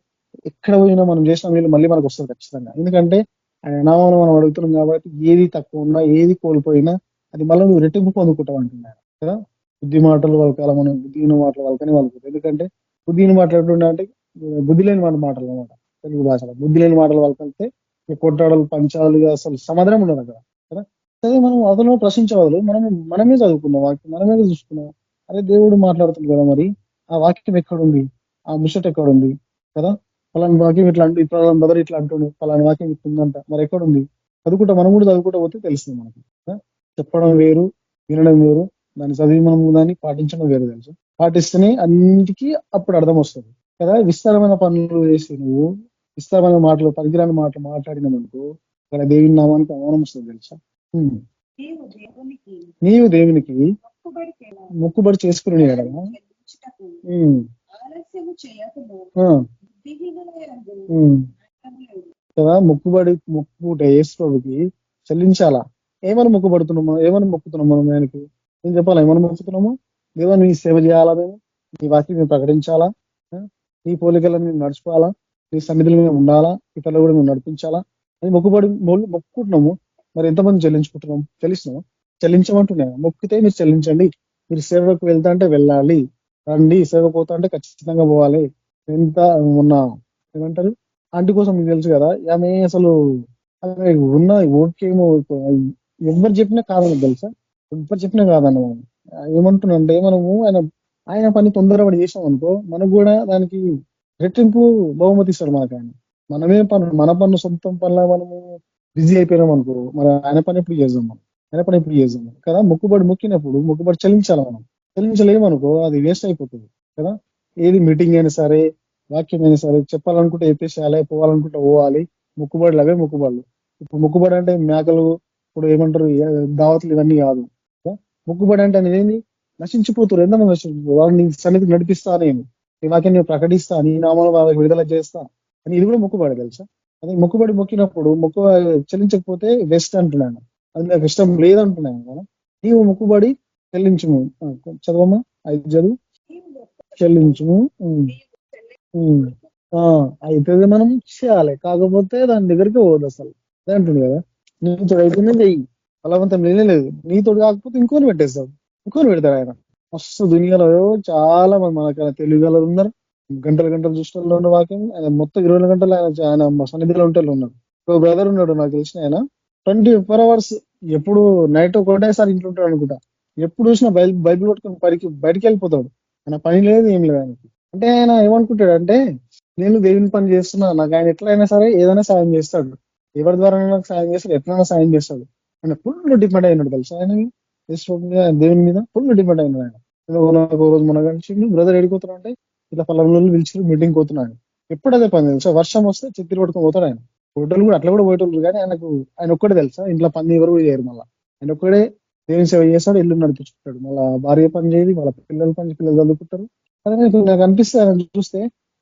ఎక్కడ పోయినా మనం చేసిన వీళ్ళు మళ్ళీ మనకు వస్తుంది ఖచ్చితంగా. ఎందుకంటే ఆయన నామం మనం అడుగుతున్నాం కాబట్టి ఏది తక్కువ ఉన్నా, ఏది కోల్పోయినా అది మళ్ళీ నువ్వు రెట్టింపు పొందుకుంటావు అంటున్నాడు కదా. బుద్ధి మాటలు వాళ్ళకాల మనం బుద్ధిహీన మాటలు వాళ్ళకని వాళ్ళకు. ఎందుకంటే బుద్ధిని మాట్లాడుతుండే అంటే బుద్ధి లేని మాటలు అనమాట. తెలుగు భాషలో బుద్ధి లేని మాటలు వాళ్ళకంటే కొట్టాడలు పంచాలు అసలు సమాధానం ఉండదు అక్కడ కదా. అదే మనం అతను ప్రశ్నించవద్దు, మనమే చదువుకున్నాం వాక్యం, మనమే చూసుకున్నాం. అదే దేవుడు మాట్లాడుతుంది కదా. మరి ఆ వాక్యం ఎక్కడుంది, ఆ ముచ్చట ఎక్కడుంది కదా. పలానా వాక్యం ఇట్లా అంటూ పలానా బదర్ ఇట్లా అంటుండు, పలానా వాక్యం ఇట్లా ఉందంట, మరి ఎక్కడుంది? చదువుకుంటా, మనం కూడా చదువుకుంటా పోతే తెలుస్తుంది మనకి. చెప్పడం వేరు, వినడం వేరు, దాన్ని చదివి మనం దాన్ని పాటించడం వేరు. తెలుసు, పాటిస్తేనే అన్నిటికీ అప్పుడు అర్థం వస్తుంది కదా. విస్తారమైన పనులు చేసి నువ్వు విస్తారమైన మాటలు, పరిగిరాని మాటలు మాట్లాడినామనుకో అక్కడ దేవుని నామానికి అవమానం వస్తుంది తెలుసా. నీవు దేవునికి మొక్కుబడి చేసుకుని కదా కదా. మొక్కుకుంటే యేసు ప్రభుకి చెల్లించాలా. ఏమని మొక్కుబడుతున్నామో, ఏమని మొక్కుతున్నాం మనం ఆయనకి ఏం చెప్పాలా, ఏమని మొక్కుతున్నామో? దేవా నీ సేవ చేయాలా, మేము నీ వాక్యం మేము ప్రకటించాలా, నీ పోలికలను మేము నడుచుకోవాలా, నీ సన్నిధిలో మేము ఉండాలా, ఇతరులు కూడా మేము నడిపించాలా అని మొక్కుకుంటున్నాము. మరి ఎంతమంది చెల్లించుకుంటున్నాం? చెల్లించమంటున్నాను. మొక్కితే మీరు చెల్లించండి. మీరు సేవకు వెళ్తా అంటే వెళ్ళాలి, రండి. సేవ పోతా అంటే ఖచ్చితంగా పోవాలి. ఎంత మొన్న ఏమంటారు ఆంటీ కోసం మీకు తెలుసు కదా, ఆమె అసలు ఉన్న ఓకేమో ఎవరు చెప్పినా కాదని తెలుసా, ఎవరు చెప్పినా కాదన్న. ఏమంటున్నాంటే మనము ఆయన పని తొందరపడి చేసాం అనుకో, మనకు కూడా దానికి రెట్టింపు బహుమతి ఇస్తాడు మనకు ఆయన. మన పన్ను సొంతం పనుల మనము బిజీ అయిపోయినాం అనుకో, మరి ఆయన పని ఎప్పుడు చేద్దాం మనం, ఆయన పని ఎప్పుడు చేద్దాం కదా. మొక్కుబడి చెల్లించాలి. మనం చెల్లించలేమనుకో అది వేస్ట్ అయిపోతుంది కదా. ఏది మీటింగ్ అయినా సరే, వాక్యం అయినా సరే, చెప్పాలనుకుంటే చెప్పేసేయాలి, పోవాలనుకుంటే పోవాలి. మొక్కుబడులు అవే మొక్కుబడులు. ఇప్పుడు మొక్కుబడి అంటే మేకలు, ఇప్పుడు ఏమంటారు దావతులు, ఇవన్నీ కాదు. మొక్కుబడి అంటే అనేది నశించిపోతారు. ఎంతమంది నశించిపోతారు? వాళ్ళని సన్నిధికి నడిపిస్తా, నేను ఈ వాక్యం నేను ప్రకటిస్తా, నీ నామాలు వాళ్ళకి విడుదల చేస్తా అని, ఇది కూడా మొక్కుబడి తెలుసా. అదే మొక్కుబడి మొక్కినప్పుడు చెల్లించకపోతే వెస్ట్ అంటున్నాను, అది నాకు ఇష్టం లేదంటున్నాను కదా. నీవు మొక్కుబడి చెల్లించుము. చదవమ్మా, 5 చదువు. చెల్లించుము అయితే మనం చేయాలి, కాకపోతే దాని దగ్గరికి పోదు అసలు. అదే అంటుంది కదా, నీతో అయితేనే చెయ్యి, బలవంతం లేనేలేదు. నీతో కాకపోతే ఇంకోని పెట్టేస్తాడు, ఇంకోని పెడతాడు ఆయన. మస్తు దునియాలో చాలా మంది మనకు తెలుగు ఉన్నారు, గంటలు చూసిన ఉన్న వాక్యం. ఆయన మొత్తం 24 గంటలు ఆయన సన్నిధిలో ఉంటే ఉన్నారు. ఒక బ్రదర్ ఉన్నాడు నాకు తెలిసిన ఆయన, 24 hours ఎప్పుడు నైట్ ఒకటేసారి ఇంట్లో ఉంటాడు అనుకుంటా. ఎప్పుడు చూసినా బైబిల్ పట్టుకొని బయటికి వెళ్ళిపోతాడు. ఆయన పని లేదు, ఏం లేదు ఆయనకి. అంటే ఆయన ఏమనుకుంటాడు అంటే, నేను దేవుని పని చేస్తున్నా, నాకు ఆయన ఎట్లయినా సరే ఏదైనా సాయం చేస్తాడు, ఎవరి ద్వారా నాకు సాయం చేస్తాడు, ఎట్లైనా సాయం చేస్తాడు. ఆయన ఫుల్ డిపెండ్ అయినాడు తెలుసా. ఆయన దేవుని మీద ఫుల్ డిపెండ్ అయినాడు ఆయన. నాకు రోజు మన కలిసి బ్రదర్ ఎడిపోతున్నా అంటే, ఇట్లా పల్లెల్లో పిలిచి మీటింగ్ పోతున్నాడు. ఎప్పుడు అదే పని తెలుసా. వర్షం వస్తే చెత్తిరి పట్టుకొని పోతాడు ఆయన. హోటల్ కూడా అట్లా కూడా పోయేటోళ్ళు, కానీ ఆయన ఒక్కడే తెలుసా, ఇంట్లో పని ఎవరు చేయరు. మళ్ళీ ఆయన ఒక్కడే దేవుని సేవ చేస్తాడు, ఇల్లు నడిపించుకుంటాడు. మళ్ళీ భార్య పని చేయదు, వాళ్ళ పిల్లలు చదువుకుంటారు. అదే నాకు అనిపిస్తే ఆయన చూస్తే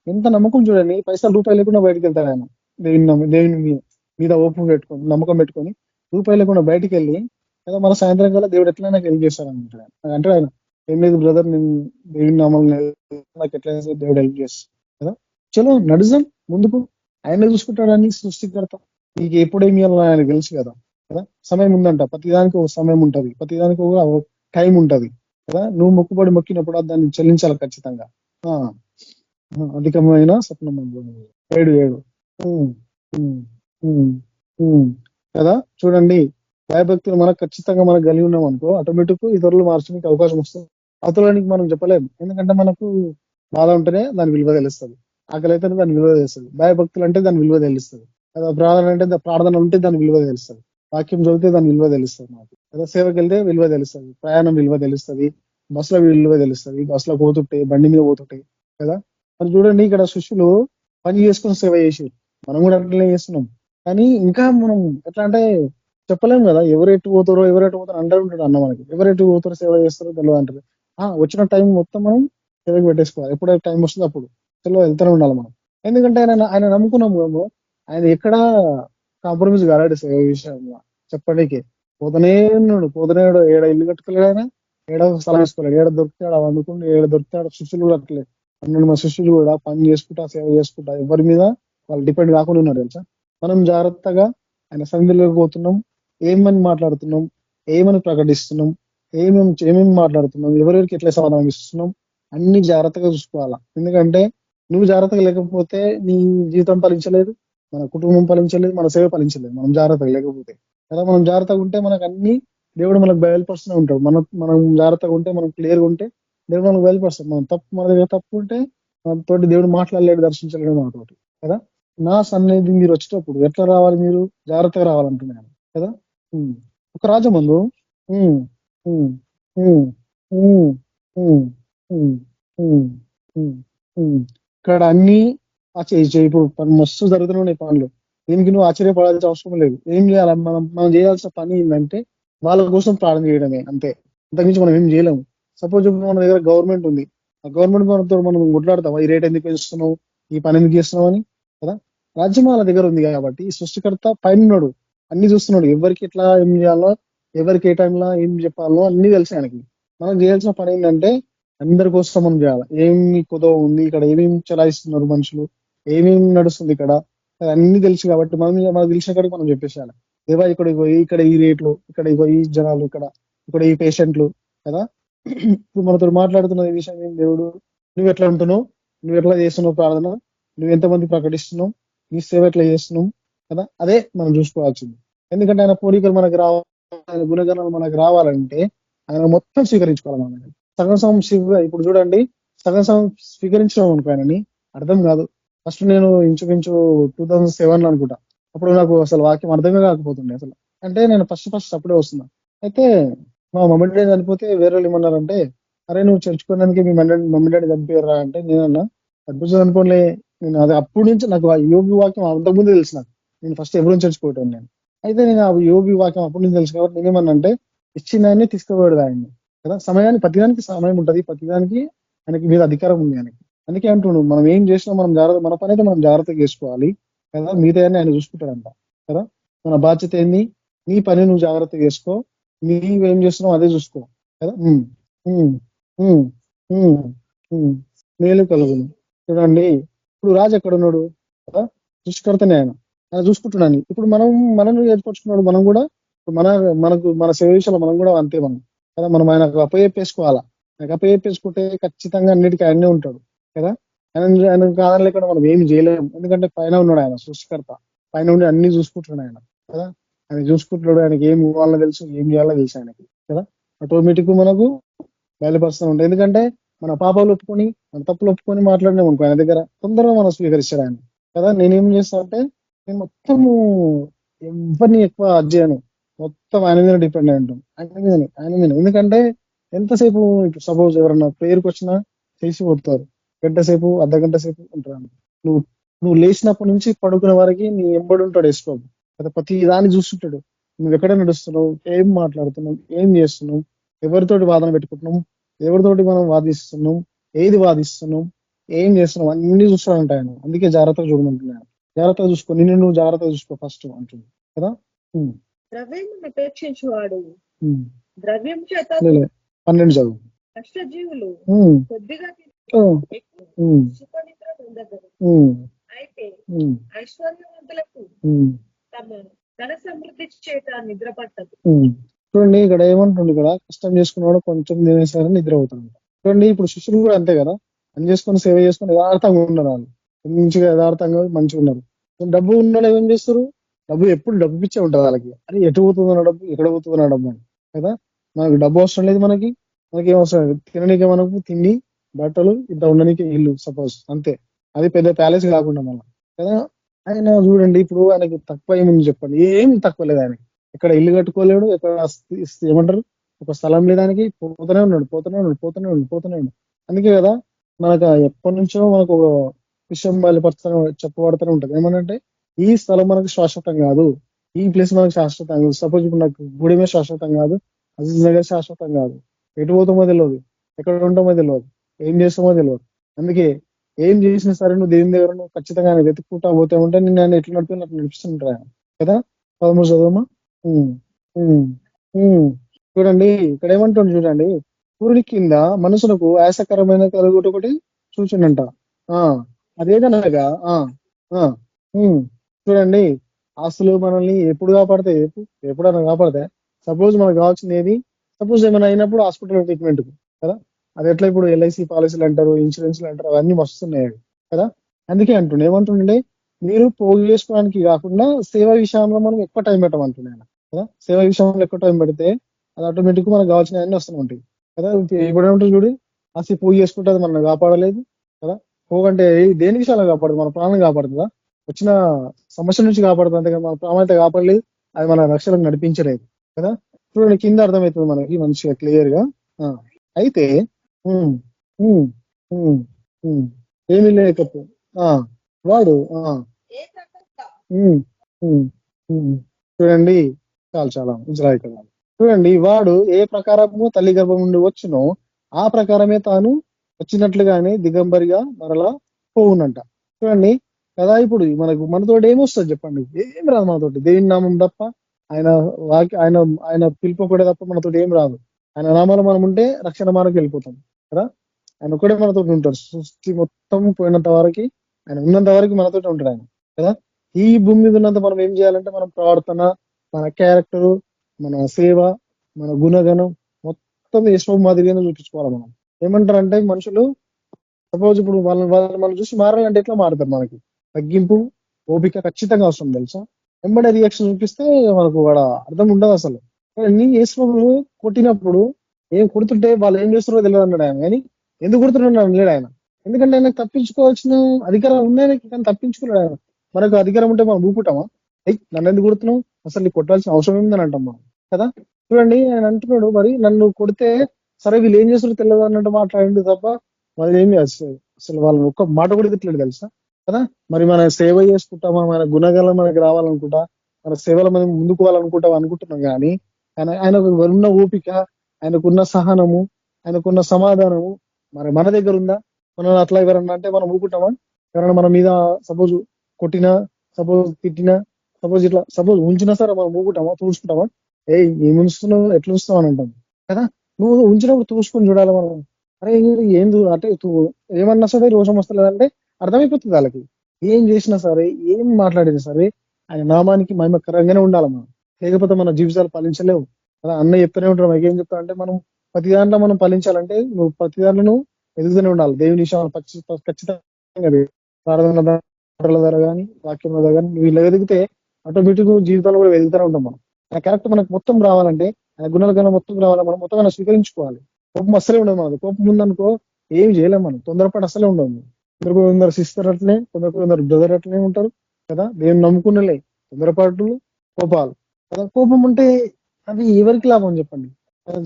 ఎంత నమ్మకం చూడండి. పైసలు రూపాయలు లేకుండా బయటకు వెళ్తాడు ఆయన. దేవుని మీద ఓపు పెట్టుకొని, నమ్మకం పెట్టుకొని, రూపాయలు లేకుండా బయటికి వెళ్ళి కదా, మన సాయంత్రం కల్లా దేవుడు ఎట్లయినా హెల్ప్ చేస్తాడు అంటాడు. అంటే ఆయన ఏం లేదు బ్రదర్, నేను దేవుని నామం నాకు ఎట్లయినా దేవుడు హెల్ప్ చేస్తాడు కదా. చలో నడుజం ముందుకు, ఆయన చూసుకుంటాడని సృష్టికర్త. నీకు ఎప్పుడేమి ఆయన తెలుసు కదా. సమయం ఉందంట, ప్రతిదానికి ఒక సమయం ఉంటది, ప్రతిదానికి ఒక టైం ఉంటది కదా. నువ్వు మొక్కుబడి మొక్కినప్పుడు దాన్ని చెల్లించాలి ఖచ్చితంగా. అధికమైన స్వప్నం 7 కదా. చూడండి, భయభక్తులు మనకు ఖచ్చితంగా మనకు కలిగి ఉన్నాం అనుకో, ఆటోమేటిక్ ఇతరులు మార్చడానికి అవకాశం వస్తుంది. అవతలానికి మనం చెప్పలేము, ఎందుకంటే మనకు బాధ ఉంటేనే దాని విలువ తెలుస్తుంది, ఆకలి అయితేనే దాని విలువ తెలుస్తుంది, భయభక్తులు అంటే దాని విలువ తెలుస్తుంది కదా. ప్రార్థన ఉంటే దాని విలువ తెలుస్తుంది, వాక్యం చదివితే దాని విలువ తెలుస్తుంది మనకి కదా. సేవకి వెళ్తే విలువ తెలుస్తుంది, ప్రయాణం విలువ తెలుస్తుంది, బస్సులో విలువ తెలుస్తుంది, బస్సులో పోతుంటే, బండి మీద పోతుంటే కదా. మరి చూడండి, ఇక్కడ శిష్యులు పని చేసుకుని సేవ చేసి, మనం కూడా అట్లనే చేస్తున్నాం. కానీ ఇంకా మనం ఎట్లా అంటే చెప్పలేము కదా, ఎవరెటు పోతారో అంటారు ఉంటాడు అన్న. మనకి ఎవరెటు పోతారో సేవ చేస్తారో తెలియదు అంటారు. వచ్చిన టైం మొత్తం మనం సేవకి పెట్టేసుకోవాలి. ఎప్పుడైతే టైం వస్తుంది అప్పుడు చలో వెళ్తూనే ఉండాలి మనం. ఎందుకంటే ఆయన నమ్ముకున్నాము, ఆయన ఎక్కడ కాంప్రమైజ్ కాలేడు సేవ విషయంలో. చెప్పడానికి పోతనే ఉన్నాడు, ఏడ ఇల్లు కట్టుకోలేడు ఆయన, ఏడ స్థలం వేసుకోలేడు, ఏడ దొరుకుతాడు వండుకుంటూ, ఏడ దొరుకుతాడు. శిష్యులు కూడా అట్లే మా శిష్యులు కూడా పని చేసుకుంటా, సేవ చేసుకుంటా, ఎవరి మీద వాళ్ళు డిపెండ్ కాకుండా ఉన్నారు తెలుసా. మనం జాగ్రత్తగా ఆయన సన్నిధిలోకి పోతున్నాం, ఏమని మాట్లాడుతున్నాం, ఏమని ప్రకటిస్తున్నాం, ఏమేమి మాట్లాడుతున్నాం, ఎవరెవరికి ఎట్లా సమాధానం ఇస్తున్నాం, అన్ని జాగ్రత్తగా చూసుకోవాలా. ఎందుకంటే నువ్వు జాగ్రత్తగా లేకపోతే నీ జీవితం ఫలించలేదు, మన కుటుంబం ఫలించలేదు, మన సేవ ఫలించలేదు. మనం జాగ్రత్తగా లేకపోతే కదా. మనం జాగ్రత్తగా ఉంటే మనకు అన్ని దేవుడు మనకు బయలుపరుస్తూనే ఉంటాడు. మనం జాగ్రత్తగా ఉంటే, మనం క్లియర్గా ఉంటే దేవుడు మనకు బయలుపరుస్తాడు. మనం తప్పు మన దగ్గర తప్పు ఉంటే మనతోటి దేవుడు మాట్లాడలేడు, దర్శించలేడు మనతోటి కదా. నా సన్నిధి మీరు వచ్చేటప్పుడు ఎట్లా రావాలి, మీరు జాగ్రత్తగా రావాలంటున్నాను కదా. ఒక రాజమందు ఇక్కడ అన్ని ఇప్పుడు మస్తు జరుగుతున్నాయి పనులు. దీనికి నువ్వు ఆశ్చర్యపడాల్సిన అవసరం లేదు. ఏం చేయాలి, మనం చేయాల్సిన పని ఏంటంటే వాళ్ళ కోసం ప్రార్థన చేయడమే అంతే. అంతకుమించి మనం ఏం చేయలేము. సపోజ్ ఇప్పుడు మన దగ్గర గవర్నమెంట్ ఉంది, ఆ గవర్నమెంట్ మనతో మనం కొట్లాడతాం, ఈ రేట్ ఎందుకు పెంచుతున్నావు, ఈ పని ఎందుకు చేస్తున్నావు అని కదా. రాజ్యం వాళ్ళ దగ్గర ఉంది కాబట్టి సృష్టికర్త పైన ఉన్నాడు, అన్ని చూస్తున్నాడు. ఎవరికి ఎట్లా ఏం చేయాలో, ఎవరికి ఏ టైంలో ఏం చెప్పాలో అన్ని తెలుసు ఆయనకి. మనం చేయాల్సిన పని ఏంటంటే అందరి కోసం మనం చేయాలి. ఏమి కుదవ ఉంది ఇక్కడ, ఏమేమి చలాయిస్తున్నారు మనుషులు, ఏమేమి నడుస్తుంది ఇక్కడ, అన్ని తెలుసు కాబట్టి మనకు తెలిసిన కాడికి మనం చెప్పేసేయాలి. దేవా ఇక్కడ ఇక్కడ ఈ రేట్లు, ఇక్కడ ఈ జనాలు, ఇక్కడ ఈ పేషెంట్లు కదా. ఇప్పుడు మనతో మాట్లాడుతున్న ఈ విషయం ఏం, దేవుడు నువ్వు ఎట్లా ఉంటున్నావు, నువ్వు ఎట్లా చేస్తున్నావు ప్రార్థన, నువ్వు ఎంతమంది ప్రకటిస్తున్నావు, నీ సేవ ఎట్లా చేస్తున్నావు కదా. అదే మనం చూసుకోవాల్సింది. ఎందుకంటే ఆయన పోలికలు మనకు రావాలి, ఆయన గుణగణాలు మనకు రావాలంటే ఆయన మొత్తం స్వీకరించుకోవాలి. మనం సగం ఇప్పుడు చూడండి, సగం స్వీకరించడం అనుకో ఆయనని అర్థం కాదు. ఫస్ట్ నేను ఇంచుమించు 2007 అనుకుంటా, అప్పుడు నాకు అసలు వాక్యం అర్థమే కాకపోతుండే అసలు. అంటే నేను ఫస్ట్ అప్పుడే వస్తున్నా. అయితే మా మమ్మీ డాడీ చనిపోతే వేరే వాళ్ళు ఏమన్నారంటే, అరే నువ్వు చర్చుకోవడానికి మీ మమ్మీ డాడీ చనిపోయారా అంటే, నేనన్నా చనిపోతే అనుకోలే. నేను అది అప్పటి నుంచి నాకు ఆ యోగి వాక్యం అంతకుముందే తెలుసు. నాకు నేను ఫస్ట్ ఎవరు చర్చుకోవటం నేను. అయితే నేను ఆ యోగి వాక్యం అప్పటి నుంచి తెలుసు కాబట్టి నేనేమన్నా ఇచ్చిన ఆయన్ని తీసుకుపోయాడు ఆయన్ని కదా. ప్రతిదానికి సమయం ఉంటుంది, ప్రతిదానికి ఆయనకి మీద అధికారం ఉంది ఆయనకి. అందుకే అంటున్నాడు, మనం ఏం చేసినా మనం మన పని అయితే మనం జాగ్రత్తగా చేసుకోవాలి కదా. మిగతా ఆయన చూసుకుంటాడంట కదా. మన బాధ్యత ఏంది, నీ పని నువ్వు జాగ్రత్తగా చేసుకో, నీవేం చేస్తున్నావు అదే చూసుకో కదా. మేలు కలుగును. చూడండి ఇప్పుడు రాజు ఎక్కడ ఉన్నాడు కదా, సృష్టికర్తనే ఆయన చూసుకుంటున్నాను. ఇప్పుడు మనను ఏర్పరచుకున్నాడు, మనం కూడా మన సేవ విషయంలో మనం కూడా అంతే మనం కదా. మనం ఆయనకు అప్పచెప్పేసుకోవాలా. ఆయనకు అప్పచెప్పేసుకుంటే ఖచ్చితంగా అన్నిటికీ ఆయనే ఉంటాడు కదా. ఆయన కాదనలేకుండా మనం ఏమి చేయలేము. ఎందుకంటే పైన ఉన్నాడు ఆయన, సృష్టికర్త పైన ఉండి అన్ని చూసుకుంటున్నాడు ఆయన కదా. ఆయన చూసుకుంటున్నాడు, ఆయనకి ఏం ఇవ్వాలో తెలుసు, ఏం చేయాలో తెలుసు ఆయనకి కదా. ఆటోమేటిక్ మనకు బయలుపరుస్తూ ఉంటాయి. ఎందుకంటే మన పాపాలు ఒప్పుకొని, మన తప్పులు ఒప్పుకొని మాట్లాడినాం అనుకో, ఆయన దగ్గర తొందరగా మనం స్వీకరిస్తాడు ఆయన కదా. నేనేం చేస్తా అంటే నేను మొత్తము ఎవరిని ఎక్కువ అజ్జేయను, మొత్తం ఆయన మీద డిపెండ్ అయి ఉంటాం, ఆయన మీద. ఎందుకంటే ఎంతసేపు ఇప్పుడు సపోజ్ ఎవరన్నా ప్రేయర్కి వచ్చినా చేసి పోతారు, గంట సేపు అర్ధగంట సేపు ఉంటారు. నువ్వు లేచినప్పటి నుంచి పడుకునే వారికి నీ ఎంబడి ఉంటాడు వేసుకోవు కదా. ప్రతి దాన్ని చూస్తుంటాడు, నువ్వు ఎక్కడ నడుస్తున్నావు, ఏం మాట్లాడుతున్నావు, ఏం చేస్తున్నావు, ఎవరితోటి వాదన పెట్టుకుంటున్నాం, ఎవరితోటి మనం వాదిస్తున్నాం, ఏది వాదిస్తున్నాం, ఏం చేస్తున్నాం, అన్ని చూస్తాడంట ఆయన. అందుకే జాగ్రత్తగా చూడమంటున్నాను. జాగ్రత్తగా చూసుకో, నువ్వు జాగ్రత్తగా చూసుకో ఫస్ట్ అంటుంది కదా. ద్రవ్యం అపేక్షించువాడు ద్రవ్యం చేత 12 చదువు. కష్టజీవులు కొద్దిగా సుఖనిద్ర పొందగలరు. అయితే ఐశ్వర్యవంతులకు తమ ధన సమృద్ధి చేత నిద్ర పట్టదు. చూడండి ఇక్కడ ఏమంటుంది, ఇక్కడ కష్టం చేసుకున్నాడు కొంచెం తినేసారని నిద్ర అవుతుంది. చూడండి ఇప్పుడు శిష్యులు కూడా అంతే కదా, పని చేసుకొని సేవ చేసుకొని యథార్థంగా ఉన్నారు. వాళ్ళు మంచిగా యథార్థంగా మంచిగా ఉన్నారు. డబ్బు ఉన్న ఏం చేస్తారు, ఎప్పుడు డబ్బు పిచ్చే ఉంటుంది వాళ్ళకి. అది ఎటు పోతుందన్న డబ్బు, ఎక్కడ పోతుందన్న డబ్బు అని కదా. మనకు డబ్బు అవసరం లేదు, మనకి ఏం అవసరం లేదు. తిననీకే మనకు తిండి, బట్టలు, ఇంత ఉండడానికి ఇల్లు సపోజ్ అంతే. అది పెద్ద ప్యాలెస్ కాకుండా మనం కదా. ఆయన చూడండి ఇప్పుడు ఆయనకి తక్కువ ఏముంది చెప్పండి, ఏం తక్కువ లేదు ఆయనకి. ఎక్కడ ఇల్లు కట్టుకోలేడు, ఎక్కడ ఏమంటారు ఒక స్థలం లేదానికి, పోతూనే ఉన్నాడు. అందుకే కదా మనకు ఎప్పటి నుంచో మనకు ఒక విషయం చెప్పబడుతూనే ఉంటుంది. ఏమనంటే ఈ స్థలం మనకు శాశ్వతం కాదు, ఈ ప్లేస్ మనకు శాశ్వతం కాదు. సపోజ్ ఇప్పుడు నాకు గుడిమే శాశ్వతం కాదు, అజీజ్ నగర్ శాశ్వతం కాదు. ఎటు పోతామో తెలియదు, ఎక్కడ ఉంటామో తెలియదు, ఏం చేస్తామో తెలియదు. అందుకే ఏం చేసినా సరే నువ్వు దేవుని దగ్గర నువ్వు ఖచ్చితంగా ఆయన వెతుక్కుంటా పోతే ఉంటే నేను ఆయన ఎట్లా నడిపి అట్లా నడిపిస్తుంటారు ఆయన కదా. 13 చదవమా. చూడండి ఇక్కడ ఏమంటుంది చూడండి, సూర్యుని కింద మనుషులకు ఆయాసకరమైన కలుగుట ఒకటి చూచిండంట. అదేదనగా చూడండి ఆస్తులు మనల్ని ఎప్పుడు కాపాడతాయి, ఎప్పుడైనా కాపాడతాయి. సపోజ్ మనకు కావాల్సింది ఏది, సపోజ్ ఏమైనా అయినప్పుడు హాస్పిటల్ ట్రీట్మెంట్ కదా. అది ఎట్లా ఇప్పుడు ఎల్ఐసి పాలసీలు అంటారు, ఇన్సూరెన్స్లు అంటారు, అవన్నీ వస్తున్నాయి కదా. అందుకే అంటుండే ఏమంటుండే, మీరు పోగు చేసుకోవడానికి కాకుండా సేవ విషయంలో మనం ఎక్కువ టైం పెట్టమంటున్నాను కదా. సేవ విషయంలో ఎక్కువ టైం పెడితే అది ఆటోమేటిక్ మనకు కావాల్సిన అన్ని వస్తూ ఉంటాయి కదా. ఇప్పుడు ఏమంటారు చూడు, ఆస్తి పోగు చేసుకుంటే అది మనల్ని కాపాడలేదు కదా. పోగంటే దేని విషయాలు కాపాడదు, మన ప్రాణం కాపాడుతుందా, వచ్చిన సమస్య నుంచి కాపాడుతుంది, అంతేగా మన ప్రాణం అయితే కాపాడలేదు, అది మన రక్షణకు నడిపించలేదు కదా. చూడండి కింద అర్థమవుతుంది మనకి మంచిగా క్లియర్ గా. అయితే ఏమి లేకపో వాడు చూడండి చాలా ఇజ్రాయిల్ చూడండి, వాడు ఏ ప్రకారము తల్లి గర్భం నుండి వచ్చునో ఆ ప్రకారమే తాను వచ్చినట్లుగానే దిగంబరిగా మరలా పోవునంట. చూడండి కదా, ఇప్పుడు మనతోటి ఏమొస్తుంది చెప్పండి, ఏం రాదు మనతోటి, దేవుని నామం తప్ప, ఆయన ఆయన ఆయన పిలుపు ఒకటే తప్ప మనతోటి ఏం రాదు. ఆయన నామాలు మనం ఉంటే రక్షణ మార్గం వెళ్ళిపోతాం కదా. ఆయన ఒకటే మనతో ఉంటాడు, సృష్టి మొత్తం పోయినంత వరకు, ఆయన ఉన్నంత వరకు మనతో ఉంటాడు ఆయన కదా. ఈ భూమి మీద ఉన్నంత మనం ఏం చేయాలంటే మన ప్రవర్తన, మన క్యారెక్టరు, మన సేవ, మన గుణగణం మొత్తం యేసు మాదిరిగానే చూపించుకోవాలి. మనం ఏమంటారంటే మనుషులు సపోజ్ ఇప్పుడు మనం చూసి మారాలంటే ఎట్లా మారుతారు, మనకి తగ్గింపు ఓపిక ఖచ్చితంగా అవసరం తెలుసా. వెంబడే రియాక్షన్ చూపిస్తే మనకు వాడ అర్థం ఉండదు అసలు. యేసు కొట్టినప్పుడు ఏం కొడుతుంటే వాళ్ళు ఏం చేస్తున్నారో తెలియదు అన్నాడు ఆయన, కానీ ఎందుకు కొడుతున్నాడు లేడు ఆయన, ఎందుకంటే ఆయనకు తప్పించుకోవాల్సిన అధికారం ఉన్నాయి కానీ తప్పించుకున్నాడు ఆయన. మనకు అధికారం ఉంటే మనం ఊపుకుంటామా, నన్ను ఎందుకు కొడుతున్నావు, అసలు నీకు కొట్టాల్సిన అవసరం ఏందని అంటాం మనం కదా. చూడండి ఆయన అంటున్నాడు, మరి నన్ను కొడితే సరే వీళ్ళు ఏం చేస్తారో తెలియదు అన్నట్టు మాట్లాడింది తప్ప వాళ్ళు ఏమి అసలు వాళ్ళు ఒక్క మాట కూడా తిట్టలేడు తెలుసా కదా. మరి మన సేవ చేసుకుంటామా, మన గుణగలం మనకి రావాలనుకుంటా, మన సేవలు మనం ముందుకు అనుకుంటున్నాం కానీ ఆయనకు ఉన్న ఓపిక, ఆయనకున్న సహనము, ఆయనకున్న సమాధానము మరి మన దగ్గర ఉందా. మనం అట్లా ఎవరన్నా అంటే మనం ఊపుకుంటామా, ఎవరైనా మన మీద సపోజ్ కొట్టినా, సపోజ్ తిట్టినా, సపోజ్ ఉంచినా సరే మనం ఊపుకుంటామా, చూసుకుంటామా, ఏమి ఉంచుతున్నావు, ఎట్లా ఉంచుతావు అని అంటాం కదా. నువ్వు ఉంచినప్పుడు చూసుకొని చూడాలి మనం. అరే ఏంది అంటే ఏమన్నా సరే రోషం వస్తలేదంటే అర్థమైపోతుంది వాళ్ళకి. ఏం చేసినా సరే, ఏం మాట్లాడినా సరే ఆయన నామానికి మహిమకరంగానే ఉండాలి మనం, లేకపోతే మన జీవితాలు ఫలించలేవు కదా. అన్న చెప్తూనే ఉంటారు, ఏం చెప్తా అంటే మనం ప్రతి దాంట్లో మనం ఫలించాలంటే నువ్వు ప్రతి దాంట్లో ఎదుగుతూనే ఉండాలి. దేవుని విషయాలు ఖచ్చితంగా ప్రార్థన ద్వారా కానీ వాక్యం ద్వారా కానీ వీళ్ళు ఎదిగితే ఆటోమేటిక్ జీవితాలు కూడా ఎదుగుతూనే ఉంటాం మనం. ఆ క్యారెక్టర్ మనకు మొత్తం రావాలంటే, ఆయన గుణాల కన్నా మొత్తం రావాలంటే మనం మొత్తం స్వీకరించుకోవాలి. కోపం అస్సలే ఉండదు మనకు. కోపం ఉందనుకో ఏం చేయలేం మనం, తొందరపాటు అస్సలే ఉండదు. కొందరు సిస్టర్ అట్లనే, కొందరు బ్రదర్ అట్లనే ఉంటారు కదా. దేవుని నమ్ముకున్నలే తొందరపాటు కోపాలు కదా. కోపం ఉంటే అది ఎవరికి లాభం చెప్పండి.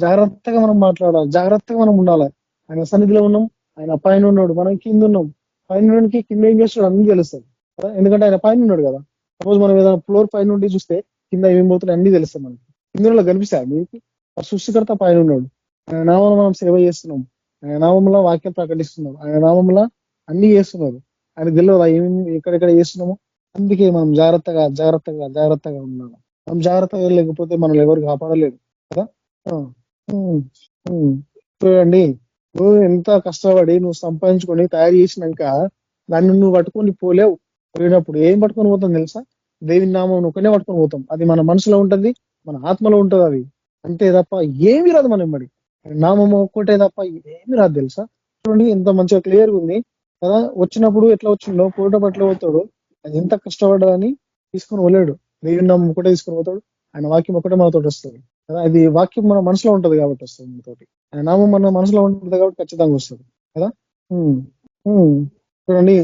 జాగ్రత్తగా మనం మాట్లాడాలి, జాగ్రత్తగా మనం ఉండాలి. ఆయన సన్నిధిలో ఉన్నాం, ఆయన పైన ఉన్నాడు, మనం కింద ఉన్నాం. పైన కింద ఏం చేస్తాడు అన్ని తెలుస్తుంది కదా, ఎందుకంటే ఆయన పైన ఉన్నాడు కదా. సపోజ్ మనం ఏదైనా ఫ్లోర్ పైన నుండి చూస్తే కింద ఏం పోతున్నాయి అన్ని తెలుస్తాయి మనకి. కింద కనిపిస్తాయి మీకు, సృష్టికర్త పైన ఉన్నాడు. ఆయన నామంలో మనం సేవ చేస్తున్నాం, ఆయన నామంలో వాక్యం ప్రకటిస్తున్నాం, ఆయన నామంలో అన్ని చేస్తున్నారు. ఆయన తెలియదు ఏమేమి ఎక్కడెక్కడ చేస్తున్నాము. అందుకే మనం జాగ్రత్తగా ఉన్నాము. మనం జాగ్రత్తగా లేకపోతే మనల్ని ఎవరు కాపాడలేదు కదా. చూడండి, నువ్వు ఎంత కష్టపడి నువ్వు సంపాదించుకొని తయారు చేసినాక దాన్ని నువ్వు పట్టుకొని పోయినప్పుడు ఏం పట్టుకొని పోతాం తెలుసా, దేవుని నామం ఒకనే పట్టుకొని పోతాం. అది మన మనసులో ఉంటుంది, మన ఆత్మలో ఉంటుంది. అది అంతే తప్ప ఏమి రాదు. మనం మరి నామం ఒక్కటే తప్ప ఏమి రాదు తెలుసా. చూడండి ఎంత మంచిగా క్లియర్గా ఉంది కదా. వచ్చినప్పుడు ఎట్లా వచ్చిందో పోయేటప్పుడు ఎట్లా పోతాడు, అది ఎంత కష్టపడ్డదని తీసుకొని పోలేడు. దేవుని నామం ఒకటే తీసుకొని పోతాడు, ఆయన వాక్యం ఒకటే మనతోటి వస్తుంది కదా. అది వాక్యం మన మనసులో ఉంటది కాబట్టి వస్తుంది మనతోటి. ఆయన నామం మన మనసులో ఉంటుంది కాబట్టి ఖచ్చితంగా వస్తుంది కదా. చూడండి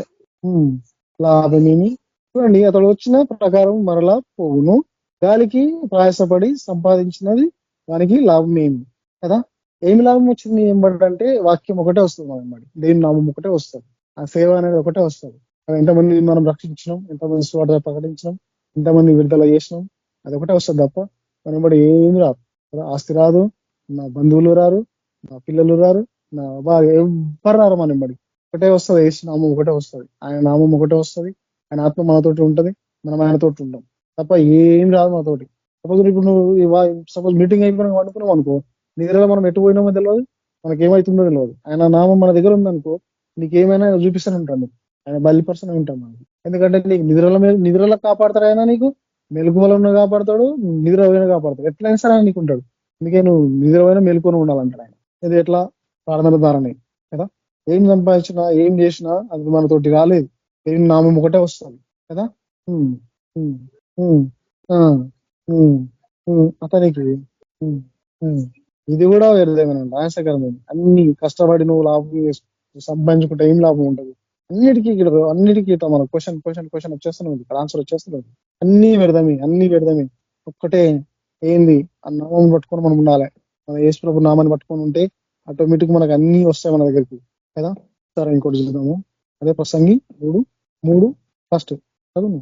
లాభమేమి, చూడండి అతడు వచ్చిన ప్రకారం మరలా పోవును, గాలికి ప్రయాసపడి సంపాదించినది వానికి లాభమేమి కదా. ఏమి లాభం వచ్చింది ఏమంటే వాక్యం ఒకటే వస్తుంది మనమాట, దేవుని నామం ఒకటే వస్తుంది, ఆ సేవ అనేది ఒకటే వస్తుంది. ఎంతమంది మనం రక్షించినాం, ఎంతమంది స్వార్థ ప్రకటించినాం, ఎంతమంది విడుదల చేసినాం, అది ఒకటే వస్తుంది తప్ప మనం బట్టి ఏమి రాదు. ఆస్తి రాదు, నా బంధువులు రారు, నా పిల్లలు రారు, నా ఎవ్వరు రారు. మనం బడి ఒకటే వస్తుంది, యేసు నామం ఒకటే వస్తుంది, ఆయన నామం ఒకటే వస్తుంది, ఆయన ఆత్మ మనతోటి ఉంటది, మనం ఆయనతోటి ఉంటాం తప్ప ఏం రాదు మనతోటి. సపోజ్ ఇప్పుడు నువ్వు మీటింగ్ అయిపోయినా వండుకున్నాం అనుకో, నిద్రలో మనం ఎటు పోయినామో తెలియదు, మనకి ఏమవుతుందో తెలియదు. ఆయన నామం మన దగ్గర ఉందనుకో నీకేమైనా చూపిస్తూనే ఉంటాను, ఆయన బలిపర్సన్ ఉంటాం మనకి. ఎందుకంటే నీకు నిద్రలో కాపాడతాడు ఆయన, నీకు మెలకువలను కాపాడతాడు, నిద్రపోయిన కాపాడతాడు, ఎట్లయినా సరే ఆయన నీకు ఉంటాడు. అందుకే నువ్వు నిద్రపోయినా మెలుకొని ఉండాలంటాడు ఆయన. ఇది ఎట్లా ప్రార్థన ద్వారానే కదా. ఏం సంపాదించినా ఏం చేసినా అది మనతోటి రాలేదు, ఏం నామం ఒకటే వస్తుంది కదా. అతనికి ఇది కూడా వ్యర్థమేనండి, ఆయాసకరమైంది. అన్ని కష్టపడి నువ్వు లాభం సంపాదించుకుంటే ఏం లాభం ఉంటుంది? అన్నిటికీ ఇట్లా మన క్వశ్చన్ వచ్చేస్తున్నాయి, ఇక్కడ ఆన్సర్ వచ్చేస్తున్నాయి. అన్ని వ్యర్థమే. ఒక్కటే ఏంది ఆ నామం పట్టుకొని మనం ఉండాలి. మన యేసు ప్రభు నామాన్ని పట్టుకొని ఉంటే ఆటోమేటిక్ మనకు అన్ని వస్తాయి మన దగ్గరికి కదా. సరే ఇంకోటి చూద్దాము. అదే ప్రసంగి 3:3 ఫస్ట్ చదువు.